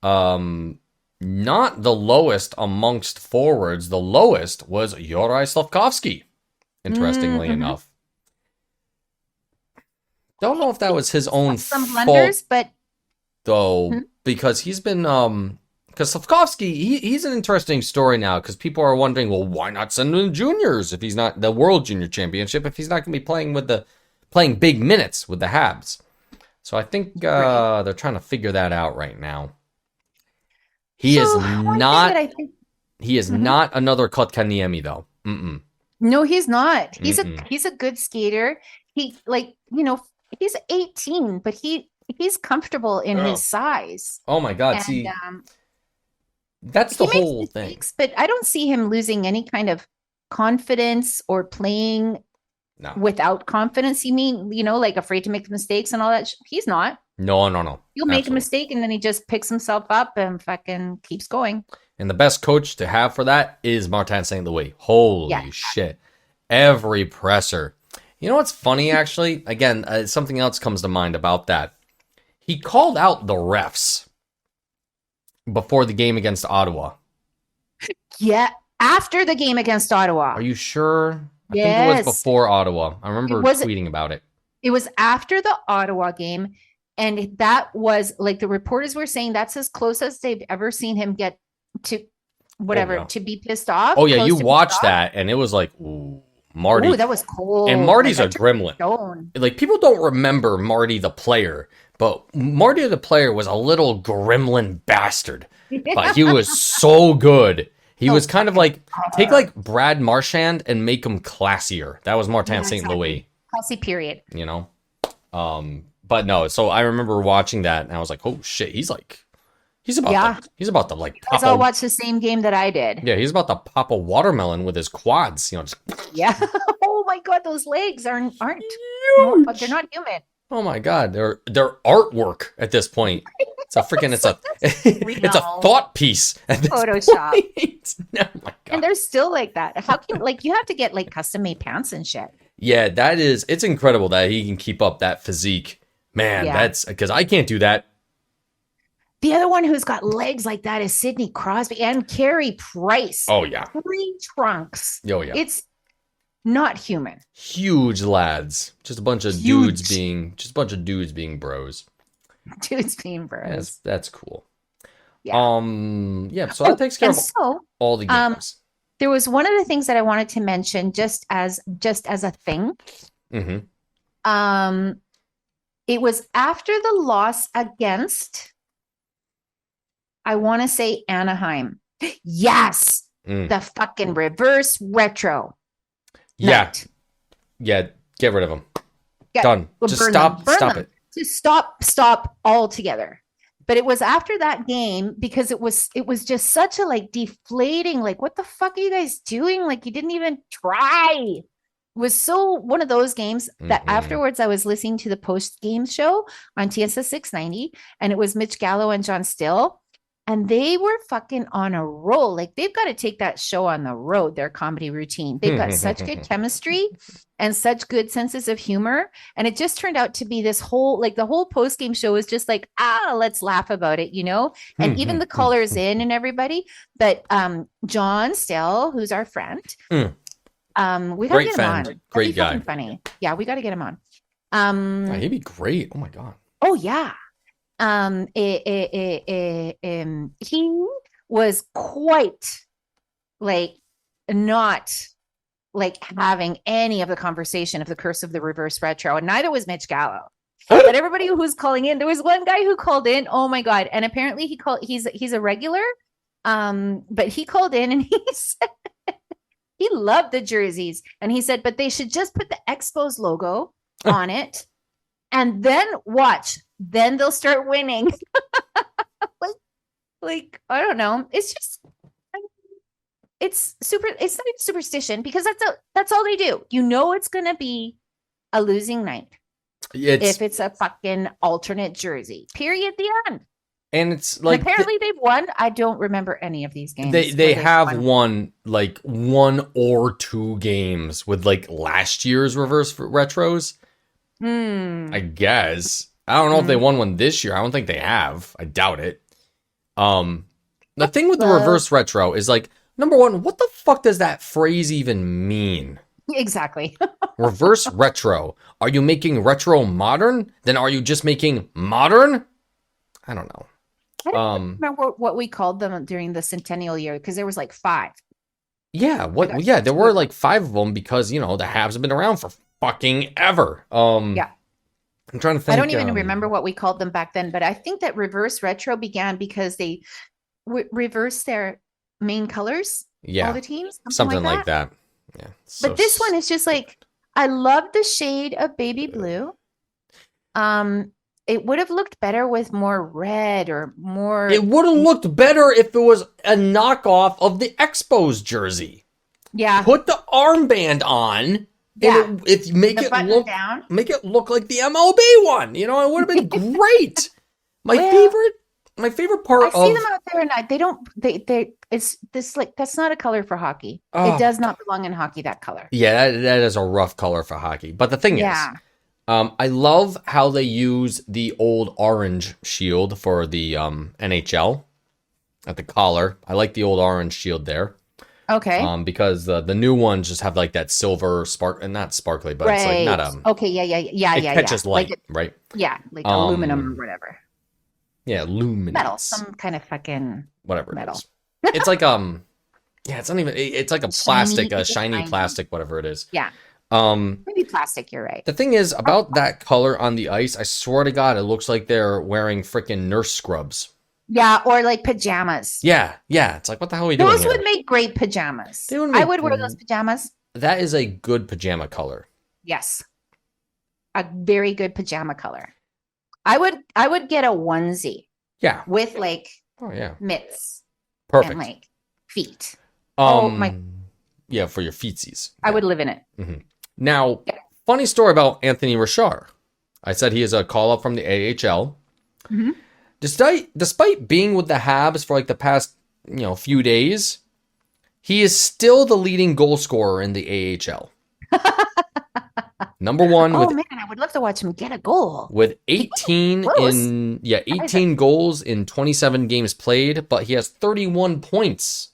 Not the lowest amongst forwards. The lowest was Juraj Slavkovsky, interestingly Mhm. enough. Don't know if that was his own Some fault, blunders, but though, Hmm. because he's been, because Slavkovsky, he's an interesting story now, because people are wondering, well, why not send him to juniors if he's not the World Junior Championship, if he's not going to be playing big minutes with the Habs. So I think they're trying to figure that out right now. He is So, one thing not. that I think- He is Mhm. not another Kotkaniemi though. Mm-mm. No, he's not. He's Mm-mm. he's a good skater. He he's 18, but he's comfortable in Oh. his size. Oh my God! And See, that's the he makes whole thing. mistakes, but I don't see him losing any kind of confidence or playing No. Without confidence, you mean, like afraid to make mistakes and all that? He's not. No. He'll make a Absolutely. mistake and then he just picks himself up and fucking keeps going. And the best coach to have for that is Martin St. Louis. Holy Yeah. shit. Every presser. You know what's funny, actually? Again, something else comes to mind about that. He called out the refs before the game against Ottawa. Yeah. After the game against Ottawa. Are you sure? I think it Yes. was before Ottawa. I remember Was it- tweeting about it. It was after the Ottawa game. And that was like the reporters were saying that's as close as they've ever seen him get to whatever, yeah. to be pissed off. Oh, yeah, close you to being watched off. that, and it was like, ooh, Marty. Ooh, that was cold. And Marty's Like, a that gremlin. stone. Like, people don't remember Marty the player, but Marty the player was a little gremlin bastard. But he was so good. He was kind of like, take like Brad Marchand and make him classier. That was Martin Yeah, St. exactly. Louis, Classy period. you know? But no, so I remember watching that, and I was like, oh shit, he's about Yeah. to like You pop guys all a, watched the same game that I did. yeah, he's about to pop a watermelon with his quads, just Yeah. Oh my god, those legs aren't huge. they're not human. Oh my god, they're artwork at this point. It's a freaking it's a No. thought piece at this Photoshop. point. Oh my god. And they're still like that. How can you have to get like custom made pants and shit. Yeah, it's incredible that he can keep up that physique. Man, Yeah. that's because I can't do that. The other one who's got legs like that is Sidney Crosby and Carey Price. Oh yeah. 3 trunks. Oh yeah. It's not human. Huge lads. Just a bunch of Huge. dudes being bros. Dudes being bros. That's cool. Yeah. Yeah, so that takes care And of so all the games. there was one of the things that I wanted to mention just as a thing. Mm-hmm. It was after the loss against, I want to say Anaheim. Yes, Mm. the fucking reverse retro. Yeah. night. Yeah, get rid of them. Yeah, Done. well, Just burn stop them, burn stop them. it. Just stop altogether. But it was after that game because it was just such a like deflating, like, what the fuck are you guys doing? Like, you didn't even try. It was so one of those games that Mhm. afterwards I was listening to the post game show on TSS 690, and it was Mitch Gallo and John Still, and they were fucking on a roll. Like, they've got to take that show on the road, their comedy routine. They've got such good chemistry and such good senses of humor. And it just turned out to be this whole, like, the whole post game show is just like, let's laugh about it, And even the callers in and everybody. But John Still, who's our friend, we gotta Great get him friend. on. That'd Great be fucking guy. funny. Yeah, we got to get him on. Yeah, he'd be great. Oh my god. Oh yeah. He was quite like not like having any of the conversation of the curse of the reverse retro, and neither was Mitch Gallo. But everybody who's calling in, there was one guy who called in. Oh my god! And apparently he's a regular. But he called in and he said he loved the jerseys, and he said, but they should just put the Expos logo on it, and then watch. Then they'll start winning. like I don't know. It's just it's not even superstition because that's all they do. It's gonna be a losing night if it's a fucking alternate jersey. Period. The end. And it's And like apparently they've won. I don't remember any of these games. they where they've have won like 1 or 2 games with like last year's reverse retros. I guess. I don't know if they won one this year. I don't think they have. I doubt it. The thing with the reverse retro is like, number one, what the fuck does that phrase even mean? Exactly. Reverse retro. Are you making retro modern? Then are you just making modern? I don't know. I don't remember what we called them during the centennial year because there was like 5. Yeah, yeah, there were like 5 of them because, the Habs have been around for fucking ever. Yeah. I'm trying to think. I don't even remember what we called them back then, but I think that reverse retro began because they reversed their main colors. Yeah. All the teams. Something like that. Yeah. But this one is just like, I love the shade of baby blue. It would have looked better with more red or more. It would have looked better if it was a knockoff of the Expos jersey. Yeah. Put the armband on Yeah. And if you make The it button down. make it look like the MLB one, you know, it would have been great. My Well, favorite part I see of them out there, and they don't. It's this like that's not a color for hockey. Oh, It does not belong in hockey. That color. yeah, that is a rough color for hockey. But the thing is, Yeah. I love how they use the old orange shield for the NHL at the collar. I like the old orange shield there. Okay. Because the new ones just have like that silver spark and not sparkly, but it's like not Okay. Yeah. it Yeah. catches light, Like right? like aluminum or whatever. Yeah, luminance. Metal. Some kind of fucking whatever metal. it is. It's like yeah, it's not even it's like a plastic, Shiny, a shiny shiny. plastic, whatever it is. Yeah. Um Maybe plastic. You're right. the thing is about that color on the ice, I swear to God, it looks like they're wearing freaking nurse scrubs. Yeah, or like pajamas. Yeah. It's like what the hell are we doing Those here? would make great pajamas. They would I make would wear great- those pajamas. That is a good pajama color. Yes. A very good pajama color. I would get a onesie Yeah. with like Oh yeah. mitts Perfect. and like feet. oh, my- Yeah, for your feetsies. I Yeah. would live in it. Now, Yeah. funny story about Anthony Richard. I said he is a call up from the AHL. Mhm. Despite being with the Habs for like the past few days, he is still the leading goal scorer in the AHL. Number one Oh with man, I would love to watch him get a goal. 18 close. in 18 goals in 27 games played, but he has 31 points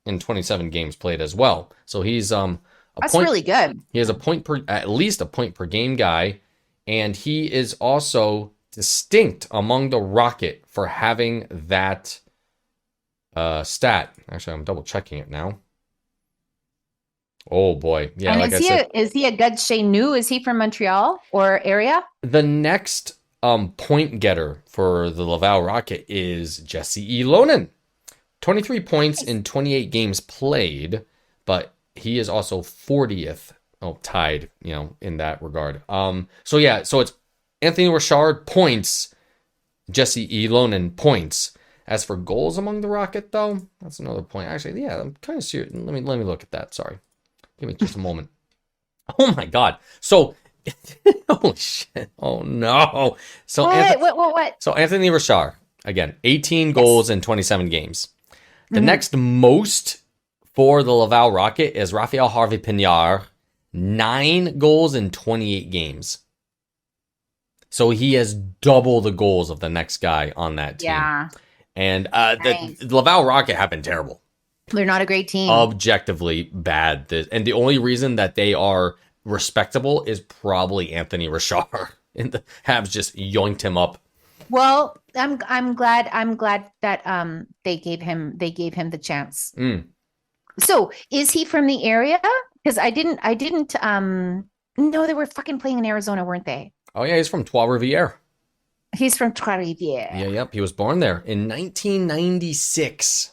in 27 games played as well. So he's a That's point really good. he has at least a point per game guy, and he is also distinct among the Rocket for having that stat. Actually, I'm double checking it now. Oh boy, yeah. And Like I is said, he a good Chez Nous? Is he from Montreal or area? the next point getter for the Laval Rocket is Jesse Elonen. 23 points in 28 games played, but he is also 40th. Oh, tied, in that regard. So it's Anthony Richard points, Jesse Elonen points. As for goals among the Rocket, though, that's another point. Actually, yeah, I'm kind of serious. Let me look at that. Sorry, give me just a moment. Oh my God! So, holy shit! Oh no! So What? So Anthony Richard again, 18 goals in 27 games. The next most for the Laval Rocket is Raphael Harvey Pinard, 9 goals in 28 games. So he has double the goals of the next guy on that team. Yeah, And Nice. the Laval Rocket have been terrible. they're not a great team. Objectively bad. And the only reason that they are respectable is probably Anthony Richard. And the Habs just yoinked him up. Well, I'm glad that they gave him the chance. So is he from the area? Because I didn't no, they were fucking playing in Arizona, weren't they? Oh yeah, he's from Trois-Rivières. He's from Trois-Rivières. Yeah, yep. He was born there in 1996.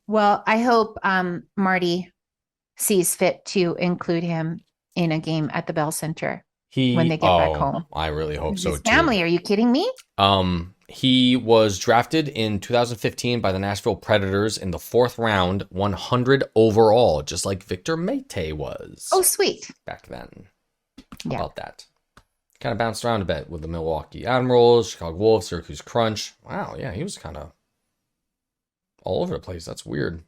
Well, I hope Marty sees fit to include him in a game at the Bell Center when they get back home. I really hope so His too. family, are you kidding me? He was drafted in 2015 by the Nashville Predators in the 4th round, 100 overall, just like Victor Mete was Oh, sweet. back then. Yeah. How about that? Kind of bounced around a bit with the Milwaukee Admirals, Chicago Wolves, Syracuse Crunch. Wow, yeah, he was kind of all over the place. That's weird.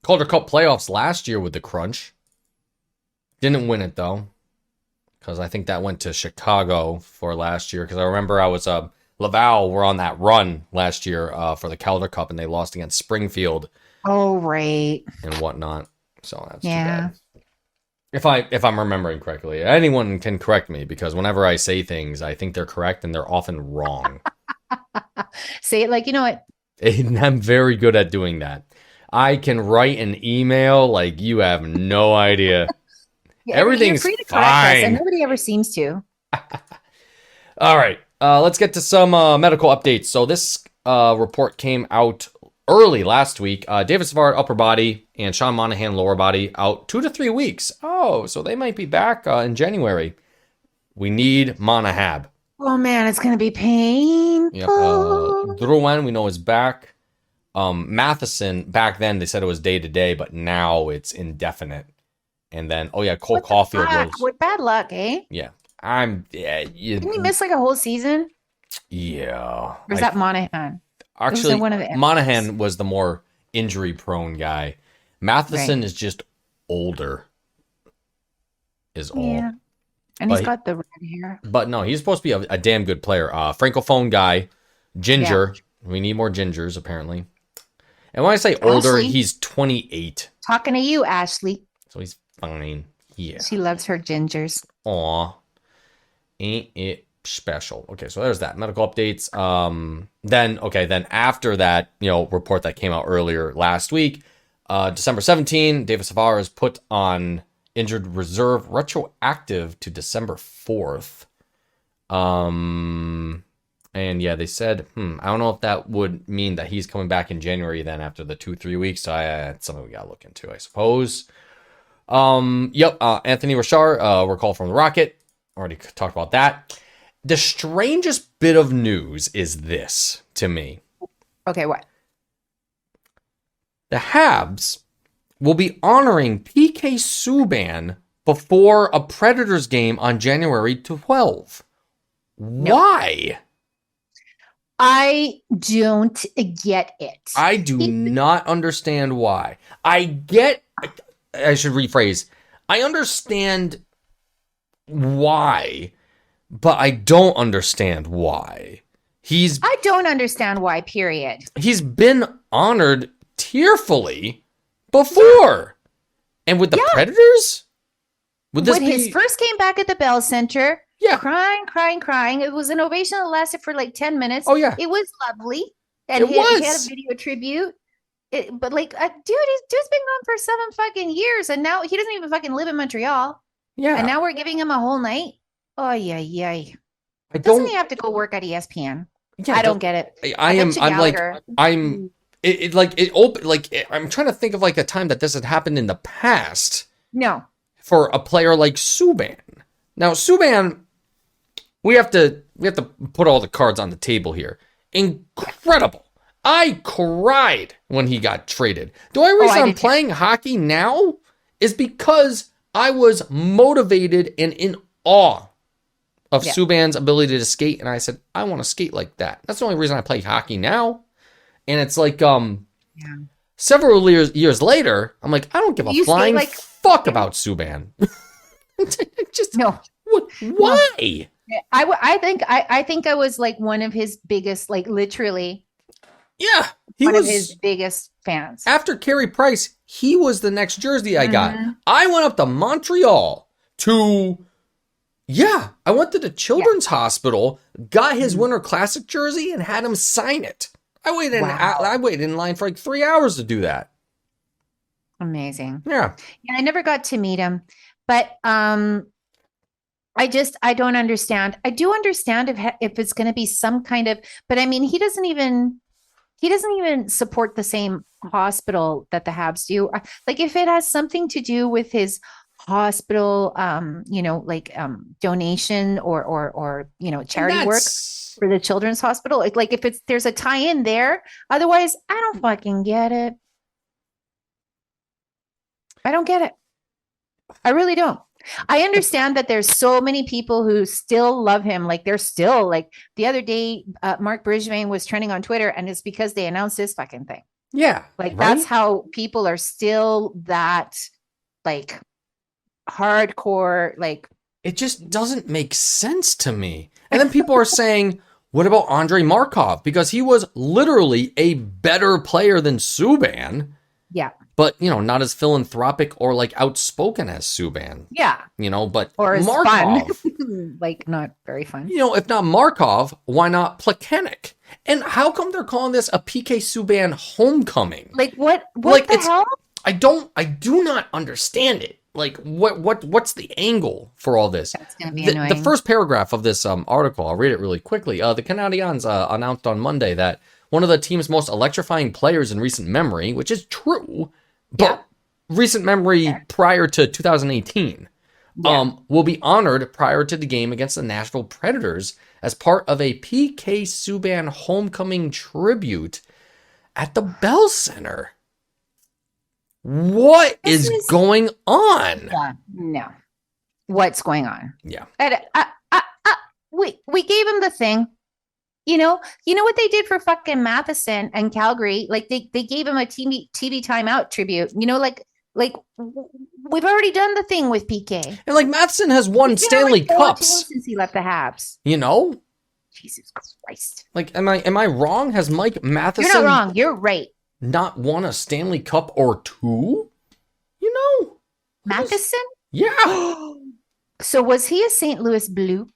Calder Cup playoffs last year with the Crunch. Didn't win it though, because I think that went to Chicago for last year. Because I remember I was Laval were on that run last year for the Calder Cup, and they lost against Springfield Oh, right. and whatnot. So that's Yeah. too bad. If I'm remembering correctly, anyone can correct me because whenever I say things, I think they're correct and they're often wrong. Say it like you know it. And I'm very good at doing that. I can write an email like you have no idea. You're Everything's free to correct us, and fine. nobody ever seems to. All right, let's get to some medical updates. So this report came out early last week. David Savard upper body and Sean Monahan lower body out 2 to 3 weeks. Oh, so they might be back in January. We need Monahab. Oh man, it's gonna be painful. Yep. Drouin, we know, is back. Matheson, back then they said it was day to day, but now it's indefinite. And then, oh yeah, Cole What the Caulfield fuck? was. What bad luck, eh? Yeah. Didn't he miss like a whole season? Yeah. Or is that Monahan? Actually, one of the Monahan was the more injury prone guy. Matheson is just older. Is all. Yeah. And But he's got the red hair. But no, he's supposed to be a damn good player. Francophone guy, ginger. We need more gingers, apparently. And when I say older, Ashley. he's 28. Talking to you, Ashley. So he's fine. Yeah. She loves her gingers. Aw. Ain't it special? Okay, so there's that. Medical updates. Then after that, report that came out earlier last week, December 17, David Savard is put on injured reserve, retroactive to December 4th. And yeah, they said, I don't know if that would mean that he's coming back in January then after the 2-3 weeks. So it's something we got to look into, I suppose. Anthony Richard, recall from the Rocket. Already talked about that. The strangest bit of news is this to me. Okay, what? The Habs will be honoring PK Subban before a Predators game on January 12. Why? I don't get it. I do not understand why. I should rephrase. I understand why, but I don't understand why. I don't understand why, period. He's been honored tearfully before. And with the Predators? Would this When be his first came back at the Bell Center, Yeah. crying. It was an ovation that lasted for like 10 minutes. Oh, yeah. It was lovely. And It he had was. a video tribute. But like, dude's been gone for 7 fucking years. And now he doesn't even fucking live in Montreal. Yeah. And now we're giving him a whole night. Oh, yeah. I Doesn't don't he have to go work at ESPN? yeah, I don't get it. I'm bet I'm trying to think of like a time that this had happened in the past No. for a player like Subban. Now, Subban, we have to put all the cards on the table here. Incredible. I cried when he got traded. The only reason I I'm did too. playing hockey now is because I was motivated and in awe of Yeah. Subban's ability to skate, and I said, I want to skate like that. That's the only reason I play hockey now. And it's like, several years later, I'm like, I don't give a You skate flying like- fuck about Subban. Just No. why? I think I was like one of his biggest, like literally Yeah, he one was of his biggest fans. after Carey Price. He was the next jersey I got. Mm-hmm. I went up to Montreal to. Yeah, I went to the Children's Hospital, got his Mm-hmm. Winter Classic jersey, and had him sign it. I waited. Wow. I waited in line for like 3 hours to do that. Amazing. Yeah, Yeah, I never got to meet him, but I don't understand. I do understand if it's going to be some kind of, but I mean, he doesn't even support the same hospital that the Habs do. Like if it has something to do with his hospital, donation or charity work for the Children's Hospital, like if there's a tie-in there. Otherwise, I don't fucking get it. I don't get it. I really don't. I understand that there's so many people who still love him. Like they're still like the other day, Mark Bridgevane was trending on Twitter, and it's because they announced this fucking thing. yeah. Like right? that's how people are still that like hardcore. Like It just doesn't make sense to me. And then people are saying, what about Andrei Markov? Because he was literally a better player than Subban, yeah, but, not as philanthropic or like outspoken as Subban, yeah, but or as Markov, fun, like not very fun. if not Markov, why not Plekanec? And how come they're calling this a PK Subban homecoming? Like what Like, the it's- hell? I do not understand it. Like what's the angle for all this? That's gonna be The annoying. first paragraph of this article, I'll read it really quickly. The Canadiens announced on Monday that one of the team's most electrifying players in recent memory, which is true, but recent memory prior to 2018, will be honored prior to the game against the Nashville Predators as part of a PK Subban homecoming tribute at the Bell Center. What This is is- going on? Yeah, no. What's going on? Yeah. And we gave him the thing. You know what they did for fucking Matheson and Calgary? Like they gave him a TV timeout tribute. We've already done the thing with PK. And like Matheson has won He's been Stanley like 4 Cups. teams since he left the Habs. You know? Jesus Christ! Like, am I wrong? Has Mike Matheson You're not wrong. You're right. not won a Stanley Cup or two? You know? Matheson. Yeah. So was he a St. Louis Blue?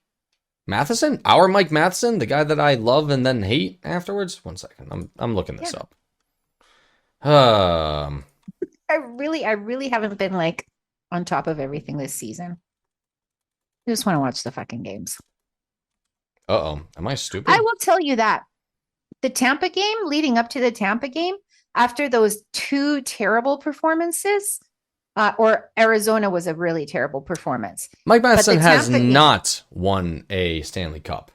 Matheson? Our Mike Matheson, the guy that I love and then hate afterwards? 1 second. I'm looking this up. I really haven't been like on top of everything this season. I just want to watch the fucking games. Uh-oh. Am I stupid? I will tell you that the Tampa game, leading up to the Tampa game, after those 2 terrible performances, or Arizona was a really terrible performance. Mike Matheson the has Tampa game- not won a Stanley Cup.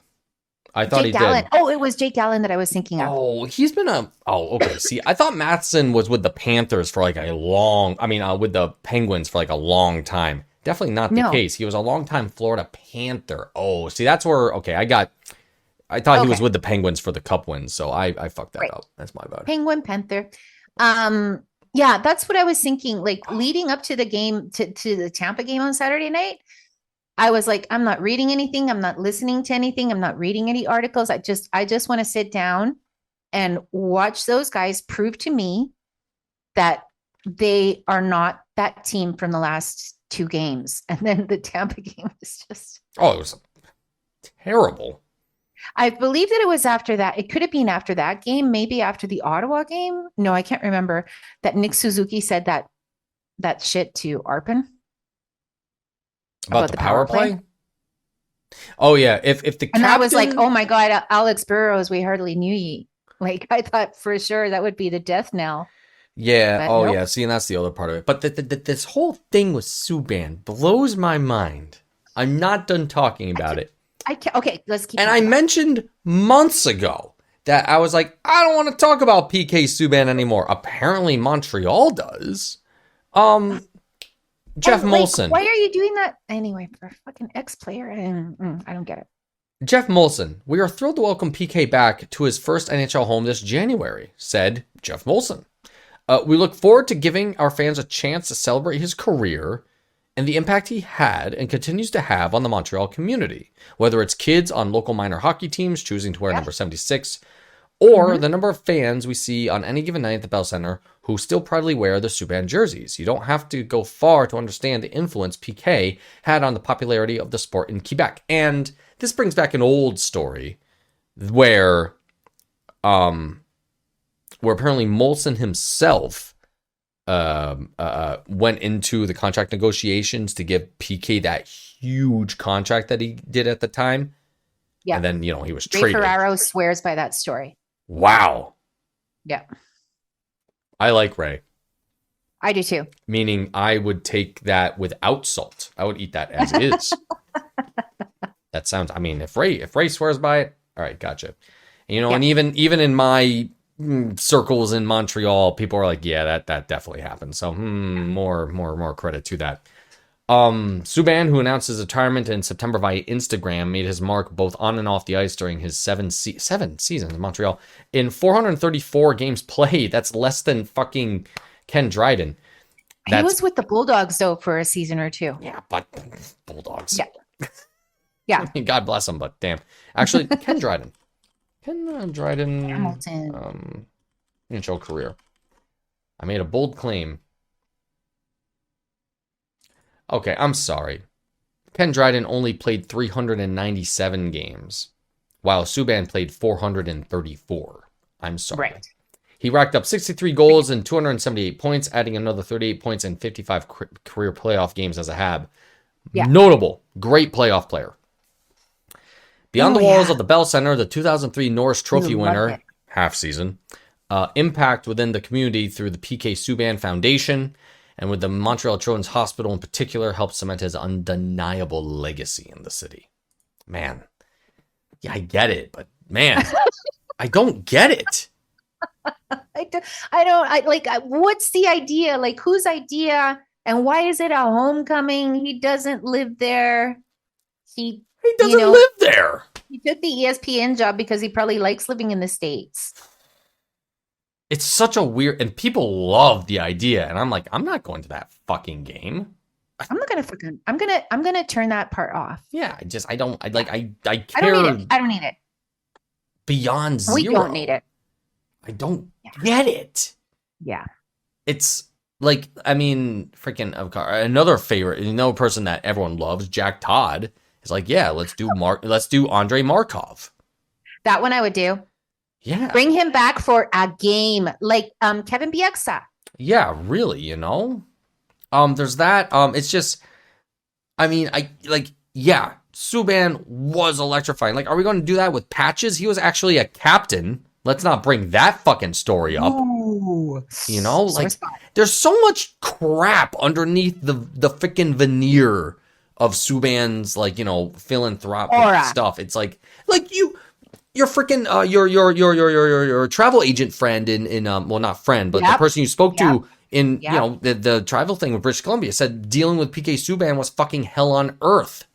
I thought Jake he Allen. did. Oh, it was Jake Allen that I was thinking of. Oh, he's been okay. See, I thought Matheson was with the Panthers for like with the Penguins for like a long time. Definitely not the No. case. He was a long time Florida Panther. Oh, see, that's where, okay, I thought he was Okay. with the Penguins for the Cup wins, so I fucked that Right. up. That's my bad. Penguin Panther. Yeah, that's what I was thinking. Like leading up to the game, to the Tampa game on Saturday night, I was like, I'm not reading anything. I'm not listening to anything. I'm not reading any articles. I just want to sit down and watch those guys prove to me that they are not that team from the last 2 games. And then the Tampa game was just, Oh, it was terrible. I believe that it was after that. It could have been after that game, maybe after the Ottawa game. No, I can't remember that Nick Suzuki said that shit to Arpin. About the power play? Oh yeah, if the And I was like, captain- oh my God, Alex Burrows, we hardly knew ye. Like I thought for sure that would be the death knell. Yeah. But Oh, nope. yeah. See, and that's the other part of it. But this whole thing with Subban blows my mind. I'm not done talking about it. I can't, okay, let's keep. And I talking. mentioned months ago that I was like, I don't want to talk about PK Subban anymore. Apparently, Montreal does. Jeff And, like, Molson. why are you doing that anyway? For a fucking ex-player, I don't get it. Jeff Molson, we are thrilled to welcome PK back to his first NHL home this January, said Jeff Molson. We look forward to giving our fans a chance to celebrate his career and the impact he had and continues to have on the Montreal community, whether it's kids on local minor hockey teams choosing to wear number 76, or the number of fans we see on any given night at the Bell Center who still proudly wear the Subban jerseys. You don't have to go far to understand the influence PK had on the popularity of the sport in Quebec. And this brings back an old story where apparently Molson himself went into the contract negotiations to give PK that huge contract that he did at the time. Yeah. And then, he was Ray traded. Ferraro swears by that story. Wow. Yeah, I like Ray. I do too. Meaning I would take that without salt. I would eat that as is. That sounds, if Ray swears by it, all right, gotcha. And, and even in my circles in Montreal, people are like, yeah, that definitely happened. So more credit to that. Subban, who announced his retirement in September via Instagram, made his mark both on and off the ice during his 7 seasons in Montreal. In 434 games played, that's less than fucking Ken Dryden. He was with the Bulldogs though for a season or 2. Yeah, but Bulldogs. Yeah. Yeah. I mean, God bless him, but damn. Actually, Ken Dryden. Dryden Hamilton. NHL career. I made a bold claim. Okay, I'm sorry. Ken Dryden only played 397 games, while Subban played 434. I'm sorry. Right. He racked up 63 goals and 278 points, adding another 38 points in 55 career playoff games as a Hab. Yeah. Notable. Great playoff player. Beyond Oh, the walls yeah. of the Bell Center, the 2003 Norris Trophy You love winner, it. half season, impact within the community through the PK Subban Foundation, and with the Montreal Children's Hospital in particular, helped cement his undeniable legacy in the city. Man, yeah, I get it, but man, I don't get it. I what's the idea? Like, whose idea? And why is it a homecoming? He doesn't live there. He doesn't live there. He took the ESPN job because he probably likes living in the States. It's such a weird, and people love the idea, and I'm like, I'm not going to that fucking game. I'm gonna turn that part off. Yeah, I don't care. I don't need it. Beyond zero. We don't need it. I don't get it. Yeah. It's like, I mean, freaking another favorite, person that everyone loves, Jack Todd, is like, yeah, let's do Andrei Markov. That one I would do. Yeah. Bring him back for a game, like Kevin Bieksa. Yeah, really, there's that. It's just, I mean, Subban was electrifying. Like, are we going to do that with Patches? He was actually a captain. Let's not bring that fucking story up. Ooh. There's so much crap underneath the freaking veneer of Subban's, philanthropic stuff. It's like your freaking your travel agent friend in well, not friend, but the person you spoke to in the travel thing with British Columbia said dealing with PK Subban was fucking hell on earth.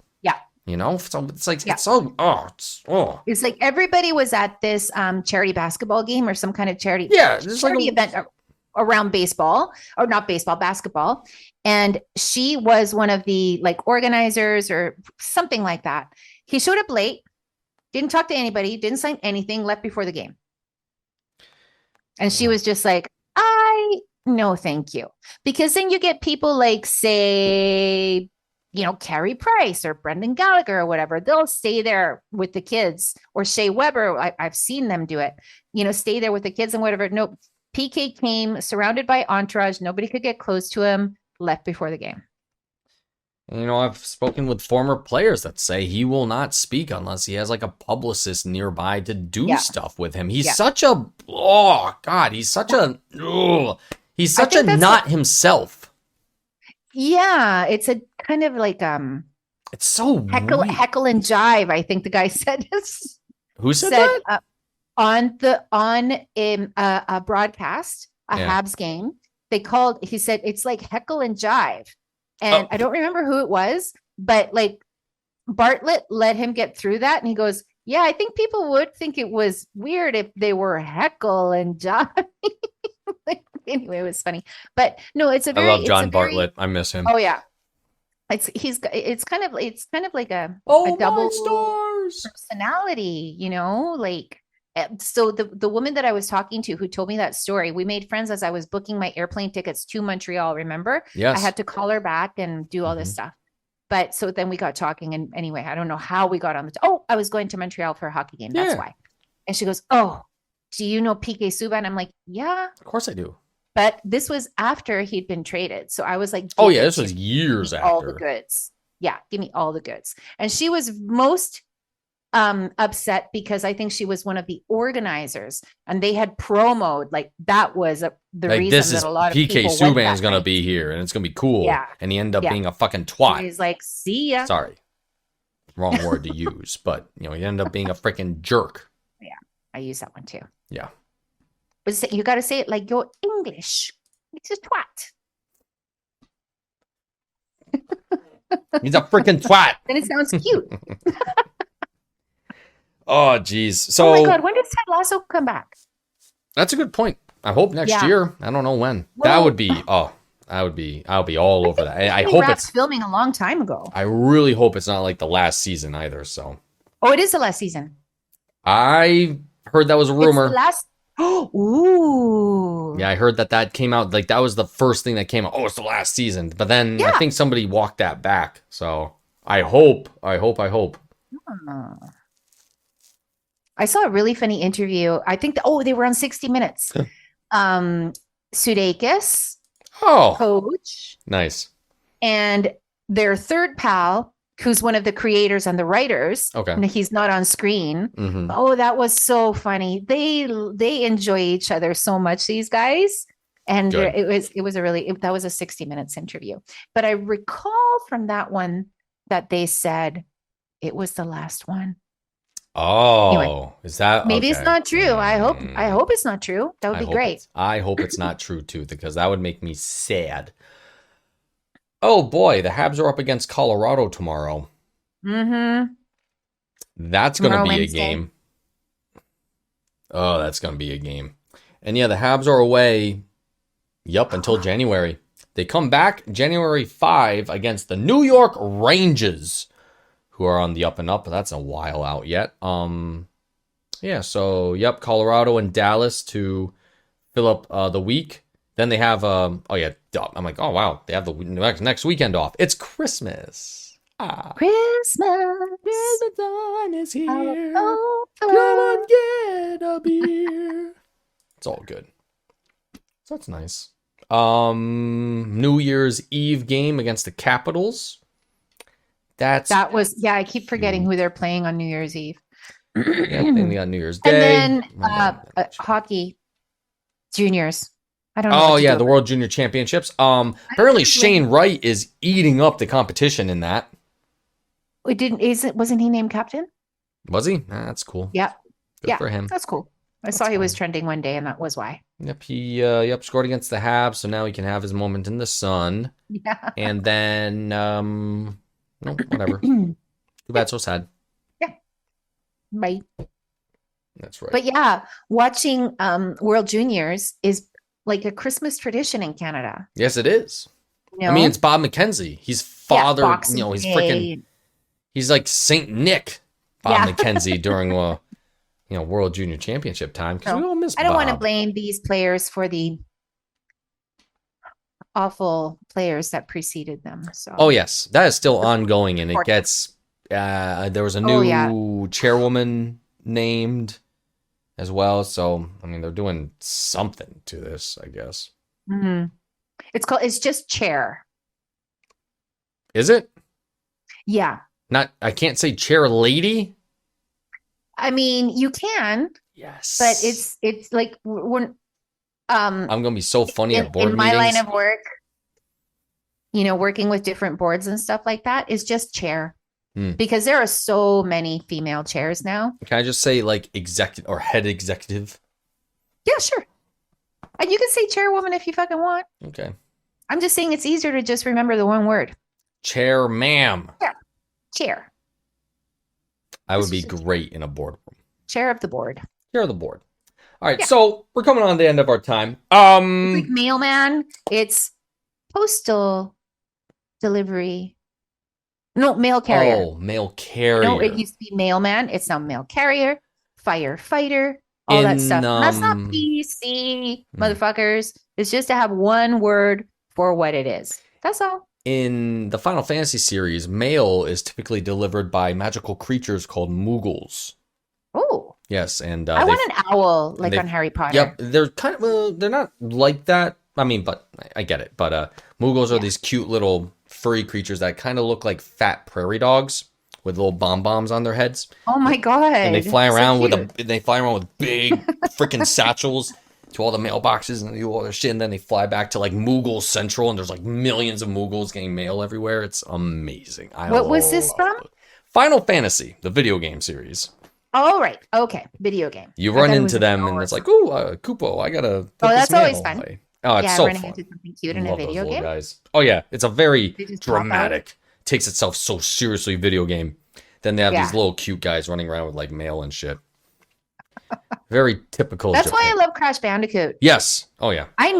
So it's like it's like everybody was at this charity basketball game or some kind of charity event around baseball, or not baseball, basketball, and she was one of the organizers or something like that. He showed up late, didn't talk to anybody, didn't sign anything, left before the game, and she was just like, no, thank you, because then you get people like, say, Carey Price or Brendan Gallagher or whatever. They'll stay there with the kids, or Shea Weber. I've seen them do it, stay there with the kids and whatever. No, PK came surrounded by entourage. Nobody could get close to him, left before the game. I've spoken with former players that say he will not speak unless he has a publicist nearby to do stuff with him. He's such a, he's such a not himself. Yeah, it's a kind of it's so heckle and jive. I think the guy said this. Who said that? On a broadcast, Habs game, he said it's like heckle and jive. And I don't remember who it was, but Bartlett let him get through that. And he goes, yeah, I think people would think it was weird if they were heckle and jive. Anyway, it was funny, but no, I love John Bartlett. I miss him. Oh yeah. It's kind of like a double personality, so the woman that I was talking to who told me that story, we made friends as I was booking my airplane tickets to Montreal. Remember? Yes. I had to call her back and do all this stuff. But so then we got talking, and anyway, I don't know how we got on I was going to Montreal for a hockey game. That's why. And she goes, "Oh, do you know PK Subban?" I'm like, "Yeah, of course I do." But this was after he'd been traded. So I was like, oh yeah, this was years after. All the goods. Yeah, give me all the goods. And she was most upset because I think she was one of the organizers, and they had promoed that was the reason that a lot of PK people Subban's going to be here, and it's going to be cool. Yeah. And he ended up being a fucking twat. He's like, see ya. Sorry. Wrong word to use, but he ended up being a freaking jerk. Yeah, I use that one too. Yeah. But you got to say it like you're English. It's a twat. He's a freaking twat. Then it sounds cute. Oh, geez. So, oh my God, when does Ted Lasso come back? That's a good point. I hope next year. I don't know when. Well, I'll be all over that. I hope it's filming a long time ago. I really hope it's not like the last season either. So. Oh, it is the last season. I heard that was a rumor. It's the last. Ooh. Yeah, I heard that came out. That was the first thing that came out. Oh, it's the last season. But then I think somebody walked that back. So I hope. I saw a really funny interview. I think they were on 60 Minutes. Sudeikis, coach, nice, and their third pal, who's one of the creators and the writers. Okay, and he's not on screen. Mm-hmm. Oh, that was so funny. They enjoy each other so much, these guys. And it was that was a 60 Minutes interview. But I recall from that one that they said it was the last one. Oh, is that Maybe it's okay. not true. I hope it's not true. That would I be hope great. I hope it's not true too, because that would make me sad. Oh boy, the Habs are up against Colorado tomorrow. Mm-hmm. That's going to Tomorrow, be Wednesday. a game. Oh, that's going to be a game. And yeah, the Habs are away. Yup, until January. They come back January 5 against the New York Rangers, who are on the up and up. But that's a while out yet. Yeah. So yep, Colorado and Dallas to fill up the week. Then they have oh yeah. I'm like, oh wow, they have the next weekend off. It's Christmas. Ah. Christmas. The time is here. Oh, Come on, get a beer. It's all good. So that's nice. New Year's Eve game against the Capitals. That was I keep forgetting who they're playing on New Year's Eve. yeah, then they got New Year's Day. And then hockey juniors. I don't know. Oh what to yeah, do the about World Junior Championships. Apparently know. Shane Wright is eating up the competition in that. it. Wasn't he named captain? Was he? That's cool. Yeah. Good Yeah. for him. That's cool. I That's saw he was fine. trending one day, and that was why. Yep, he scored against the Habs, so now he can have his moment in the sun. Yeah. And then no, whatever. Too bad, so sad. Bye. That's right. But yeah, watching World Juniors is like a Christmas tradition in Canada. Yes, it is. You I mean, know? it's Bob McKenzie. He's Yeah, father, Boxing he's Day. freaking, he's like Saint Nick, Bob Yeah. McKenzie during World Junior Championship time, because we all miss I don't want to Bob. blame these players for the awful players that preceded them. So Oh yes, that is still ongoing, and it Important. gets. There was a Oh, new yeah. chairwoman named as well, so I mean they're doing something to this, I guess. Mhm. It's just chair. Is it Yeah. not? I can't say chair lady. I mean, you can, Yes, but it's like when I'm gonna be so funny at board in my meetings. line of work, working with different boards and stuff like that is just chair. Hmm. Because there are so many female chairs now. Can I just say like executive or head executive? Yeah, sure. And you can say chairwoman if you fucking want. Okay, I'm just saying it's easier to just remember the one word. chair, ma'am. Chair. I would be great in a boardroom. Chair of the board. Chair of the board. All right, Yeah. so we're coming on to the end of our time. It's like mailman. It's postal delivery. No, mail carrier. Oh, mail carrier. No, it used to be mailman. It's now mail carrier, firefighter, all that stuff. And that's not PC, motherfuckers. It's just to have one word for what it is. That's all. In the Final Fantasy series, mail is typically delivered by magical creatures called Moogles. Oh, Yes, and I want an owl like they- on Harry Potter. Yep, they're kind of they're not like that. I mean, but I get it. But Moogles are these cute little furry creatures that kind of look like fat prairie dogs with little bombs on their heads, Oh my god! and they fly So around cute. with big freaking satchels to all the mailboxes and do all their shit. And then they fly back to like Moogle Central, and there's like millions of Moogles getting mail everywhere. It's amazing. What was this love from? it. Final Fantasy, the video game series. Oh right, okay, video game. You I run thought it was into a them, Star and Wars it's like, ooh, Kupo, I gotta. Put that's this always mail fun. away. Oh, it's yeah, so running fun. into something cute in a Love those video little game. guys. Oh yeah, it's a very They just pop out. dramatic. Takes itself so seriously video game. Then they have these Yeah. little cute guys running around with like mail and shit. Very typical. That's why I Japan. love Crash Bandicoot. Yes. Oh yeah. I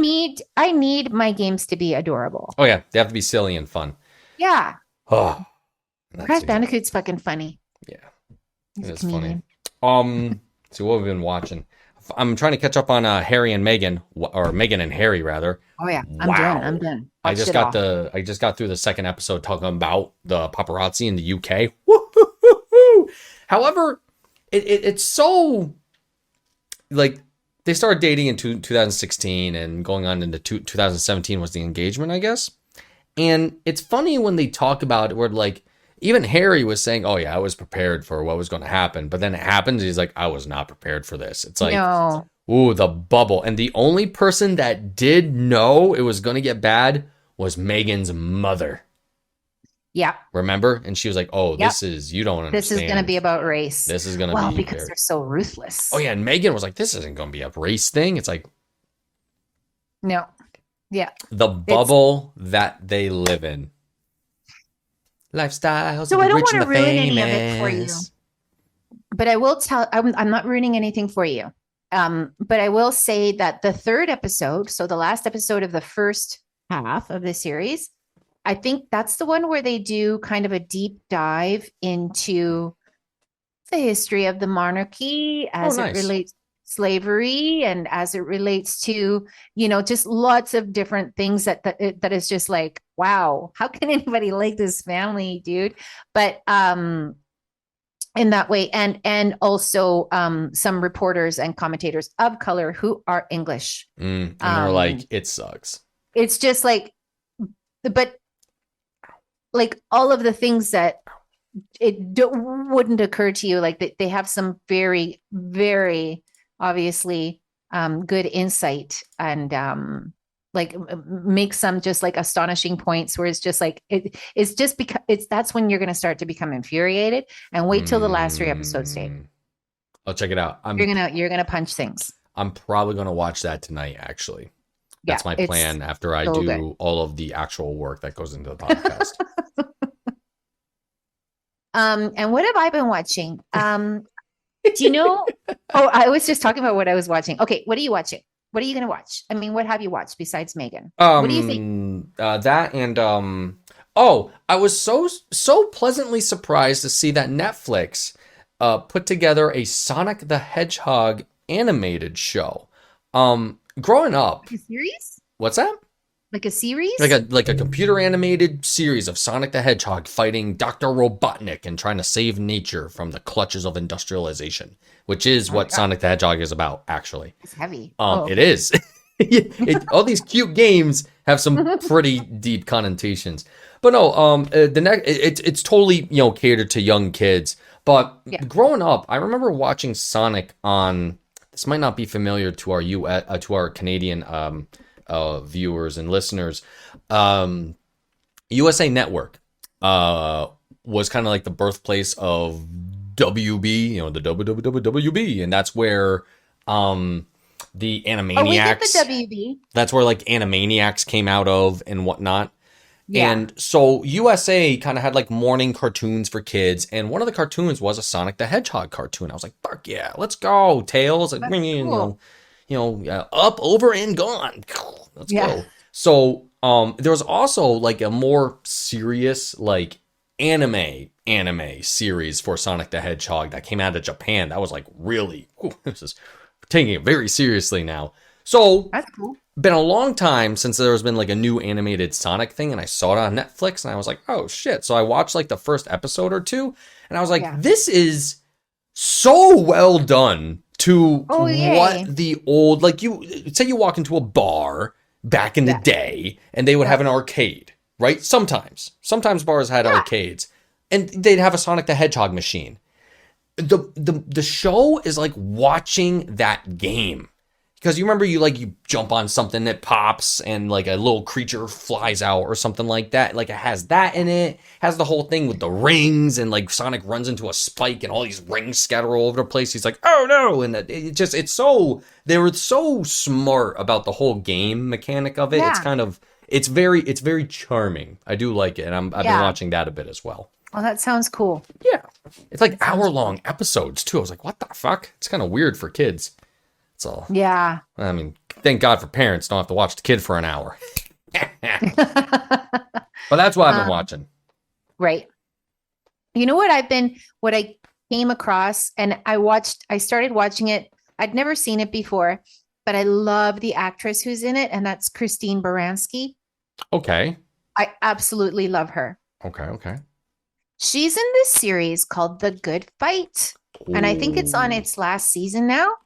need my games to be adorable. Oh yeah. They have to be silly and fun. Yeah, Oh. That's Crash exactly- Bandicoot's fucking funny. Yeah. He's a It's funny. comedian. So what have we been watching? I'm trying to catch up on Harry and Meghan, or Meghan and Harry rather. Oh yeah, I'm Wow. done. I'm done. I Watched just it got all. I just got through the second episode talking about the paparazzi in the UK. Woo-hoo-hoo-hoo. However, it's so like they started dating in 2016 and going on into 2017 was the engagement, I guess. And it's funny when they talk about it where like even Harry was saying, "Oh yeah, I was prepared for what was going to happen," but then it happened. And he's like, "I was not prepared for this." It's like, No. ooh, the bubble. And the only person that did know it was going to get bad was Megan's mother. Yeah. Remember? And she was like, "Oh, Yep. you don't understand. This is going to be about race. This is gonna well, be because very-" they're so ruthless. Oh yeah, and Megan was like, "This isn't gonna be a race thing." It's like No. Yeah. the bubble that they live in. Lifestyles. So of the I don't rich and want to the ruin any of it for you. famous. But I will tell, I'm not ruining anything for you. But I will say that the third episode, so the last episode of the first half of the series, I think that's the one where they do kind of a deep dive into the history of the monarchy as nice. it relates to slavery and as it relates to, just lots of different things that is just like, wow, how can anybody like this family, dude? But in that way, and also some reporters and commentators of color who are English. And they're like, it sucks. It's just like, but like all of the things that wouldn't occur to you, like they have some very, very obviously good insight and like make some just like astonishing points where it's just like it's just because that's when you're going to start to become infuriated, and wait till the last 3 episodes, Dave. I'll check it out. You're gonna punch things. I'm probably gonna watch that tonight. Actually, that's my plan after I do good. all of the actual work that goes into the podcast. And what have I been watching? Do you know? Oh, I was just talking about what I was watching. Okay, what are you watching? What are you going to watch? I mean, what have you watched besides Megan? What do you think? That and I was so pleasantly surprised to see that Netflix put together a Sonic the Hedgehog animated show. Growing up, A series? what's that? Like a series? Like a computer animated series of Sonic the Hedgehog fighting Dr. Robotnik and trying to save nature from the clutches of industrialization, which is what Sonic the Hedgehog is about, actually. It's heavy. It is. All these cute games have some pretty deep connotations. But no, it's totally, catered to young kids. But growing up, I remember watching Sonic on, this might not be familiar to our Canadian viewers and listeners. USA Network was kind of like the birthplace of WB, the WWWB, and that's where the Animaniacs. Oh, we get the WB. That's where like Animaniacs came out of and whatnot. Yeah. And so USA kind of had like morning cartoons for kids, and one of the cartoons was a Sonic the Hedgehog cartoon. I was like, "Fuck yeah, let's go, Tails!" Like, cool. Up, over, and gone. Let's go. So there was also like a more serious like anime series for Sonic the Hedgehog that came out of Japan. That was like really, this is taking it very seriously now. So That's cool. been a long time since there's been like a new animated Sonic thing, and I saw it on Netflix, and I was like, oh shit. So I watched like the first episode or two, and I was like, this is so well done to what the old, like, you say you walk into a bar back in the day and they would have an arcade, right? Sometimes bars had arcades, and they'd have a Sonic the Hedgehog machine. The show is like watching that game. Because you remember you jump on something that pops and like a little creature flies out or something like that. Like it has that in it. Has the whole thing with the rings, and like Sonic runs into a spike and all these rings scatter all over the place. He's like, oh no. And they were so smart about the whole game mechanic of it. Yeah. It's very charming. I do like it. And I've been watching that a bit as well. Well, that sounds cool. Yeah. It's like hour-long episodes too. I was like, what the fuck? It's kind of weird for kids. So, yeah. I mean, thank God for parents don't have to watch the kid for an hour. But that's what I've been watching. Right. You know what I came across, and I started watching it. I'd never seen it before, but I love the actress who's in it, and that's Christine Baranski. Okay. I absolutely love her. Okay. She's in this series called The Good Fight, and I think it's on its last season now.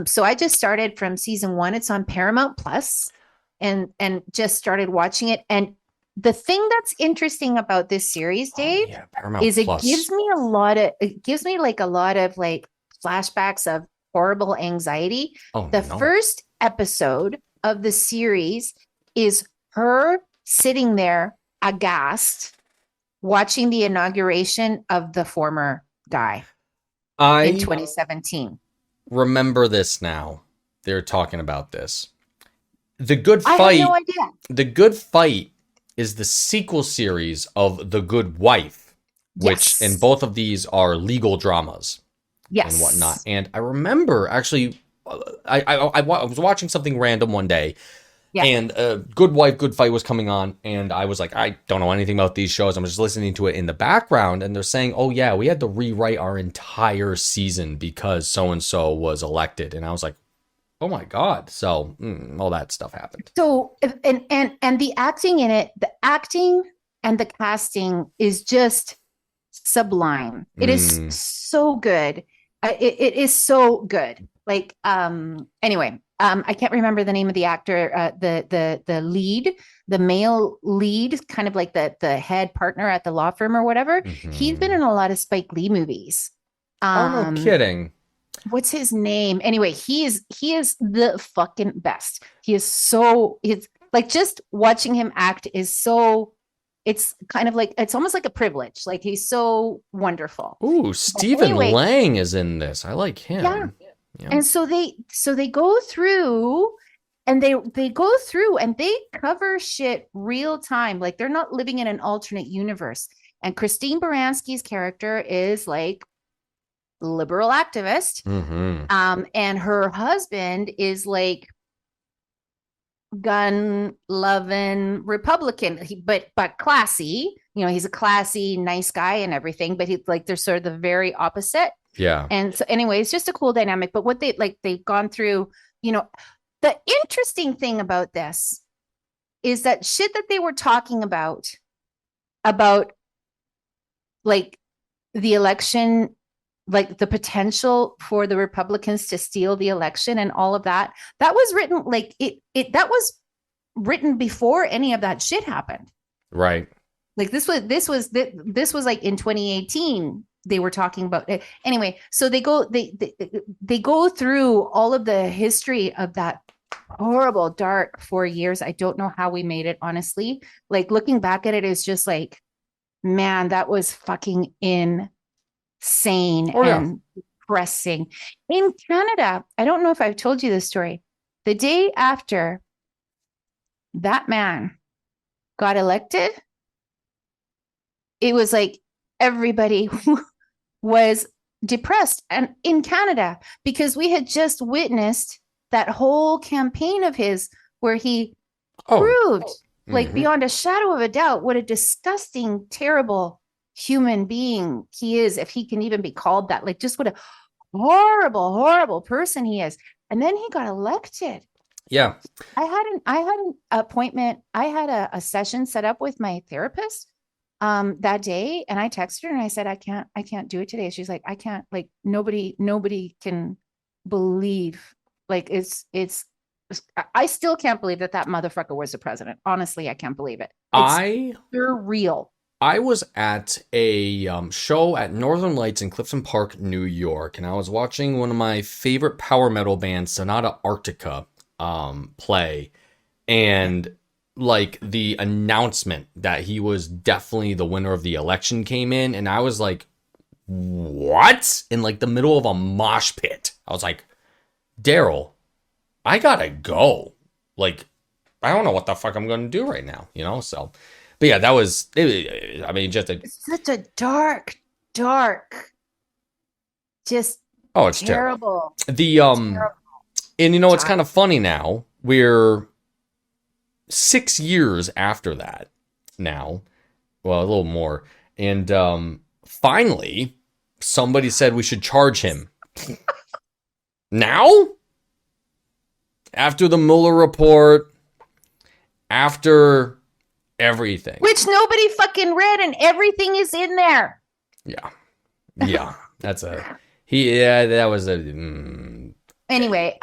So I just started from season 1. It's on Paramount Plus, and just started watching it. And the thing that's interesting about this series, Dave, is it gives me a lot of flashbacks of horrible anxiety. First episode of the series is her sitting there aghast watching the inauguration of the former guy in I 2017. remember this now. They're talking about this. The Good I Fight. had no idea. The Good Fight is the sequel series of The Good Wife, which, Yes. and both of these are legal dramas Yes. and whatnot. And I remember actually, I was watching something random one day, Yeah. and Good Wife, Good Fight was coming on, and I was like, I don't know anything about these shows. I'm just listening to it in the background, and they're saying, oh yeah, we had to rewrite our entire season because so and so was elected, and I was like, oh my god. So all that stuff happened. So and the acting in it, the acting and the casting is just sublime. It is Mm. so good. It is so good. Like anyway, I can't remember the name of the actor, the lead, the male lead, kind of like the head partner at the law firm or whatever. He's been in a lot of Spike Lee movies. Oh, no kidding. What's his name? Anyway, he is the fucking best. He is so, it's like just watching him act is so, it's kind of like, it's almost like a privilege. Like he's so wonderful. Ooh, Stephen anyway- Lang is in this. I like him. Yeah. Yeah. And so they go through and they go through and they cover shit real time. Like they're not living in an alternate universe. And Christine Baranski's character is like liberal activist. Mm-hmm. And her husband is like gun loving Republican, but classy. You know, he's a classy, nice guy and everything. But he's like they're sort of the very opposite. Yeah. And so, anyway, it's just a cool dynamic. But what they've gone through, you know, the interesting thing about this is that shit that they were talking about like the election, like the potential for the Republicans to steal the election and all of that, that was written like that was written before any of that shit happened. Right. Like this was like in 2018 they were talking about it. Anyway, so they go through all of the history of that horrible dark 4 years. I don't know how we made it, honestly. Like looking back at it is just like, man, that was fucking insane and depressing. In Canada, I don't know if I've told you this story. The day after that man got elected, it was like everybody was depressed and in Canada because we had just witnessed that whole campaign of his where he proved like beyond a shadow of a doubt what a disgusting, terrible human being he is, if he can even be called that. Like just what a horrible, horrible person he is. And then he got elected. Yeah. I had an appointment. I had a session set up with my therapist that day, and I texted her and I said, I can't do it today. She's like, I can't, like nobody can believe, like I still can't believe that motherfucker was the president. Honestly, I can't believe it. They're real. I was at a show at Northern Lights in Clifton Park, New York, and I was watching one of my favorite power metal bands, Sonata Arctica, play, and like the announcement that he was definitely the winner of the election came in, and I was like, what? In like the middle of a mosh pit. I was like, Daryl, I gotta go. Like, I don't know what the fuck I'm gonna do right now, you know? So, but yeah, that was, I mean, just it's such a dark, just it's terrible. The, and you know, it's kind of funny now. We're 6 years after that now. Well, a little more. And finally, somebody said we should charge him. Now? After the Mueller report, after everything. Which nobody fucking read, and everything is in there. Yeah. Yeah. That was a... Anyway,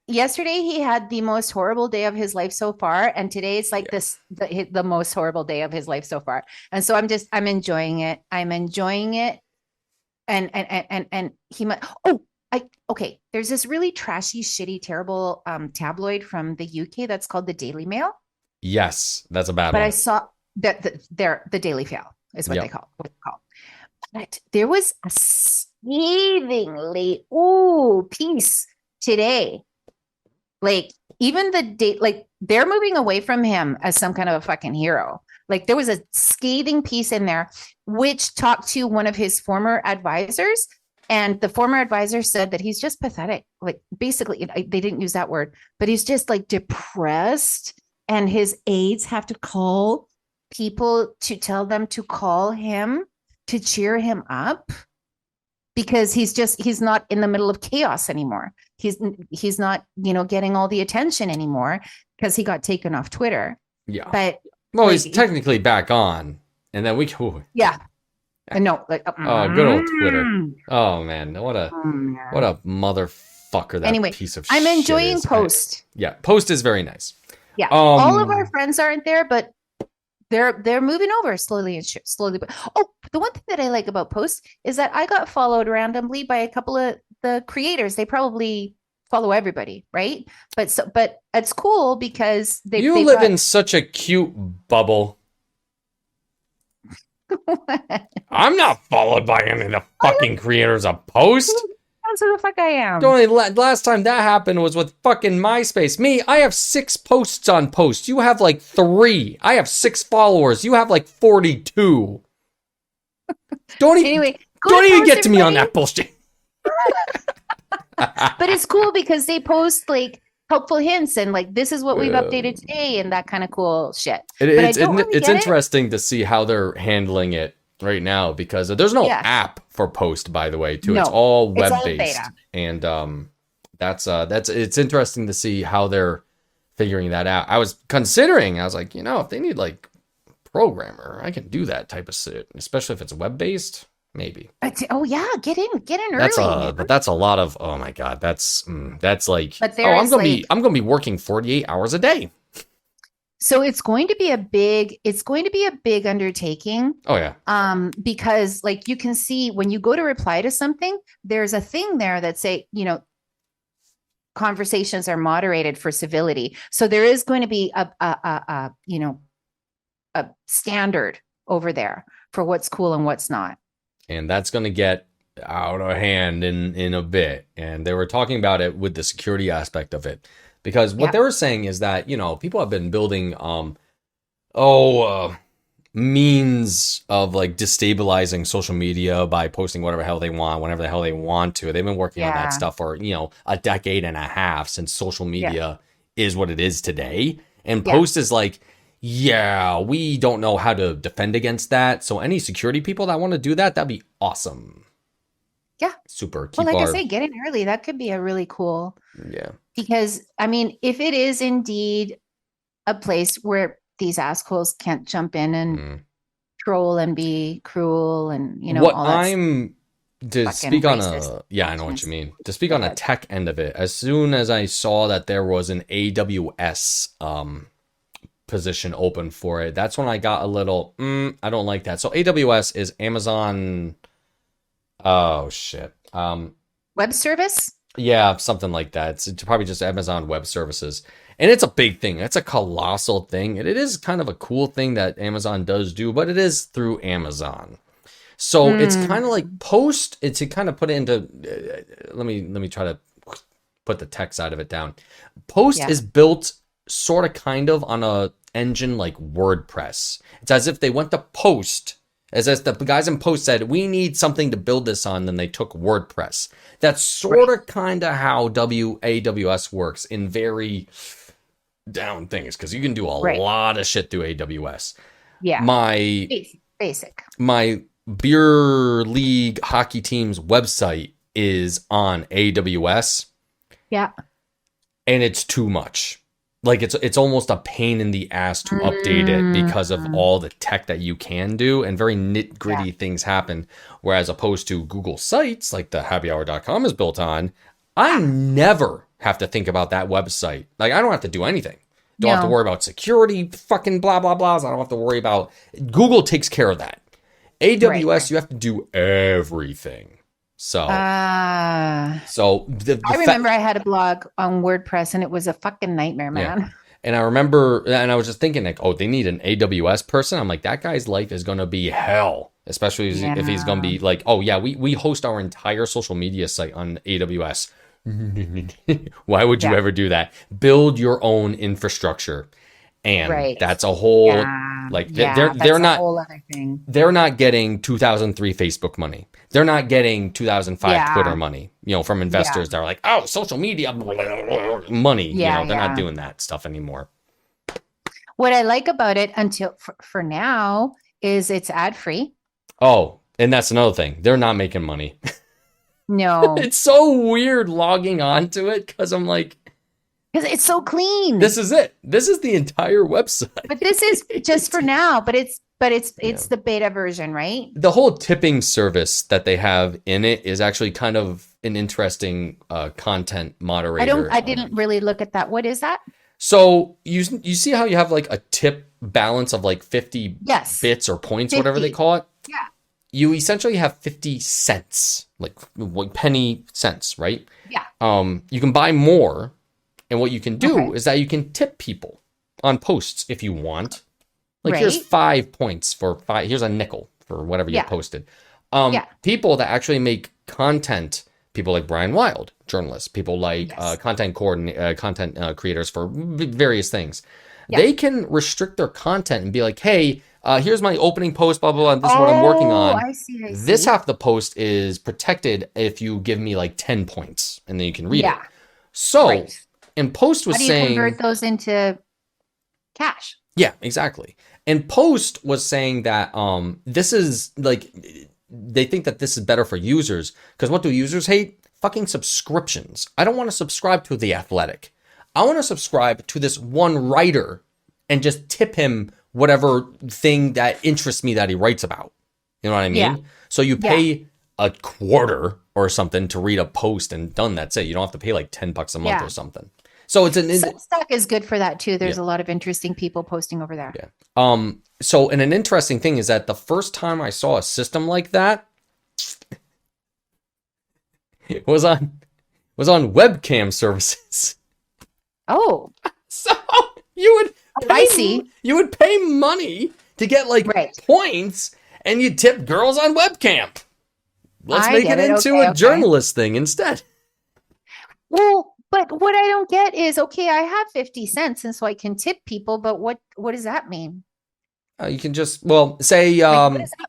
yesterday he had the most horrible day of his life so far, and today it's like the most horrible day of his life so far. And so I'm enjoying it. I'm enjoying it. And he might. Okay. There's this really trashy, shitty, terrible tabloid from the UK that's called the Daily Mail. Yes, that's a bad But one. I saw that the Daily Mail. is what Yep. they call what they call. But there was a scathingly piece today. Like even the date, like they're moving away from him as some kind of a fucking hero. Like there was a scathing piece in there which talked to one of his former advisors. And the former advisor said that he's just pathetic. Like basically, they didn't use that word, but he's just like depressed. And his aides have to call people to tell them to call him to cheer him up because he's not in the middle of chaos anymore. He's not, getting all the attention anymore because he got taken off Twitter. Yeah. But Well, like, he's technically back on, and then we. yeah. No, like Oh, good old Twitter. Oh man, what a motherfucker that Anyway, piece of I'm shit enjoying is. Post. Yeah, Post is very nice. Yeah. All of our friends aren't there, but they're moving over slowly. But the one thing that I like about Post is that I got followed randomly by a couple of the creators. They probably follow everybody, right? But it's cool because You they've live got- in such a cute bubble. I'm not followed by any of the fucking creators of Post. That's who the fuck I am. The only last time that happened was with fucking MySpace. Me, I have 6 posts on Post. You have like 3. I have 6 followers. You have like 42. Don't even, Anyway, go don't to even Post, get to me on everybody. that bullshit. But it's cool because they post like helpful hints and like this is what we've updated today and that kind of cool shit. But I don't really It's get it. interesting to see how they're handling it right now because there's no Yeah. app for Post, by the way, too. No, It's all it's all web based, beta. and that's it's interesting to see how they're figuring that out. I was considering, I was like, if they need like programmer, I can do that type of shit, especially if it's web based. Maybe. Oh yeah, get in early. That's man. but that's a lot of. Oh my god, that's like. But there I'm is, gonna be working 48 hours a day. So it's going to be a big undertaking. Oh yeah. Because like you can see when you go to reply to something, there's a thing there that say, conversations are moderated for civility. So there is going to be a standard over there for what's cool and what's not. And that's going to get out of hand in a bit. And they were talking about it with the security aspect of it, because what they were saying is that people have been building means of like destabilizing social media by posting whatever the hell they want whenever the hell they want to. They've been working on that stuff for a decade and a half since social media is what it is today. And Post is like, we don't know how to defend against that. So any security people that want to do that, that'd be awesome. Yeah. Super. Well, like I say, get in early. That could be a really cool. Yeah. Because I mean, if it is indeed a place where these assholes can't jump in and troll and be cruel and what all that I'm to fucking speak on racist. I know what you mean. To speak on the tech end of it, as soon as I saw that there was an AWS position open for it, that's when I got a little I don't like that. So AWS is Amazon web service. Yeah, something like that. It's probably just Amazon Web Services. And it's a big thing. It's a colossal thing. And it is kind of a cool thing that Amazon does do, but it is through Amazon. So it's kind of like Post. It's to kind of put it into let me try to put the tech side of it down. Post is built sort of kind of on a engine like WordPress. It's as if they went to Post, as if the guys in Post said, we need something to build this on, then they took WordPress. That's sort of kind of how AWS works in very down things, because you can do a lot of shit through AWS. Yeah. My basic. My beer league hockey team's website is on AWS. Yeah. And it's too much. Like it's almost a pain in the ass to update it because of all the tech that you can do, and very nit-gritty things happen. Whereas opposed to Google Sites, like the happyhour.com is built on, I never have to think about that website. Like I don't have to do anything. Don't have to worry about security, fucking blah, blah, blahs. I don't have to worry about, Google takes care of that. AWS, you have to do everything. So, I remember I had a blog on WordPress and it was a fucking nightmare, man. And I remember, and I was just thinking like, oh, they need an AWS person. I'm like, that guy's life is going to be hell, especially if he's going to be like, oh yeah, we host our entire social media site on AWS. Why would you ever do that? Build your own infrastructure. And that's a whole they're not a whole other thing. They're not getting 2003 Facebook money. They're not getting 2005 Twitter money, from investors that are like, oh, social media money. They're not doing that stuff anymore. What I like about it for now is it's ad free. Oh, and that's another thing. They're not making money. No. It's so weird logging on to it because I'm like, because it's so clean. This is it. This is the entire website. But this is just for now. But it's the beta version, right? The whole tipping service that they have in it is actually kind of an interesting content moderator. I didn't really look at that. What is that? So you see how you have like a tip balance of like 50 bits or points, 50. Whatever they call it. Yeah. You essentially have 50 cents, like penny cents, right? Yeah. You can buy more. And what you can do is that you can tip people on posts if you want. Like here's 5 points for 5. Here's a nickel for whatever you posted. People that actually make content, people like Brian Wild, journalists, people like content creators for various things. Yeah. They can restrict their content and be like, hey, here's my opening post, blah, blah, blah. This is what I'm working on. I see. This half of the post is protected if you give me like 10 points and then you can read it. So... And Post was saying... How do you convert those into cash? Yeah, exactly. And Post was saying that this is like... They think that this is better for users. Because what do users hate? Fucking subscriptions. I don't want to subscribe to The Athletic. I want to subscribe to this one writer and just tip him whatever thing that interests me that he writes about. You know what I mean? Yeah. So you pay a quarter or something to read a post and done. That's it. You don't have to pay like $10 a month or something. So it's Substack is good for that too. There's a lot of interesting people posting over there. Yeah. So and an interesting thing is that the first time I saw a system like that was on webcam services. Oh. So you would pay money to get like points and you tip girls on webcam. Let's make it into a journalist thing instead. Well, but what I don't get is, okay, I have 50 cents and so I can tip people, but what does that mean? You can just, say...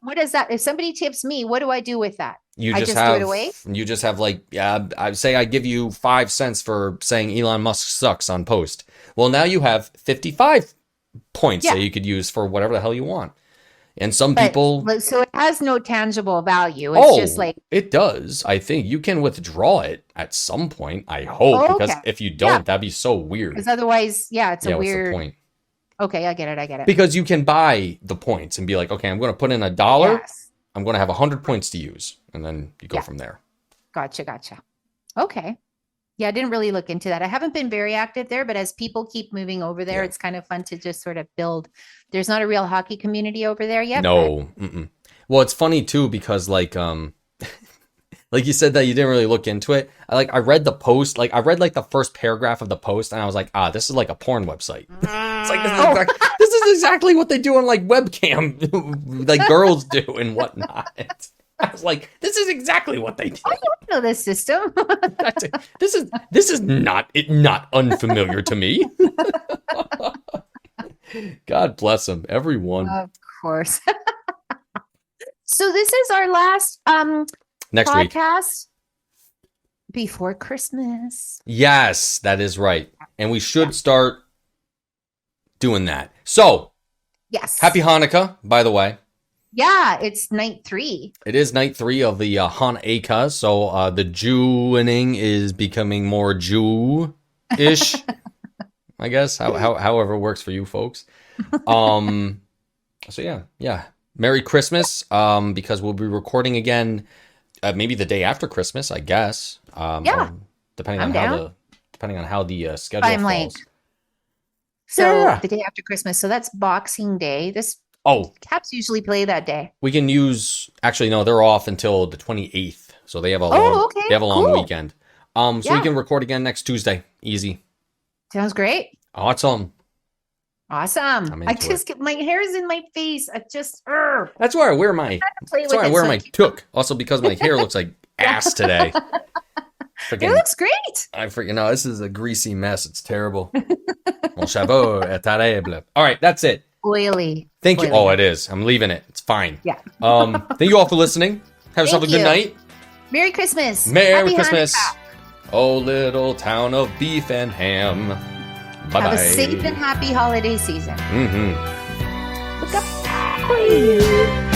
what is that? If somebody tips me, what do I do with that? I just throw it away? You just have I say I give you 5 cents for saying Elon Musk sucks on post. Well, now you have 55 points that you could use for whatever the hell you want. And people... So it has no tangible value. It's just like... It does. I think you can withdraw it at some point, I hope. Because if you don't, that'd be so weird. Because otherwise, it's a weird... What's the point? Okay, I get it. Because you can buy the points and be like, okay, I'm going to put in $1. Yes. I'm going to have 100 points to use. And then you go from there. Gotcha. Okay. Yeah, I didn't really look into that. I haven't been very active there, but as people keep moving over there, it's kind of fun to just sort of build. There's not a real hockey community over there yet. No. Well, it's funny too, because like you said that you didn't really look into it. I read the post, I read the first paragraph of the post and I was like, this is like a porn website. It's like, this is exactly what they do on like webcam, like girls do and whatnot. I was like, this is exactly what they do. I don't know this system. This is not unfamiliar to me. God bless them, everyone. Of course. So this is our last next podcast before Christmas. Yes, that is right. And we should start doing that. So, yes. Happy Hanukkah, by the way. Yeah, it's night 3. It is night 3 of the Hanukkah, so the Jewing is becoming more Jew-ish, I guess, however it works for you folks. So yeah. Merry Christmas, because we'll be recording again maybe the day after Christmas, I guess. Depending on how the schedule falls. So the day after Christmas, so that's Boxing Day. Caps usually play that day. We can use. Actually, no, they're off until the 28th, so they have a long weekend. So we can record again next Tuesday. Easy. Sounds great. Awesome. Awesome. I'm I into just get my hair's in my face. I just play That's why I wear my with That's why I it. wear so my it- toque. Also because my hair looks like ass today. It Freaking, looks great. I freaking know this is a greasy mess. It's terrible. Mon chapeau est terrible. All right, that's it. Oily. Thank you. Oily. Oh, it is. I'm leaving it. It's fine. Yeah. Thank you all for listening. Have yourself a Thank good you. night. Merry Christmas. Merry Happy Christmas. Hanukkah. Oh, little town of beef and ham. Bye Have bye. a safe and happy holiday season. Mm-hmm. Look up.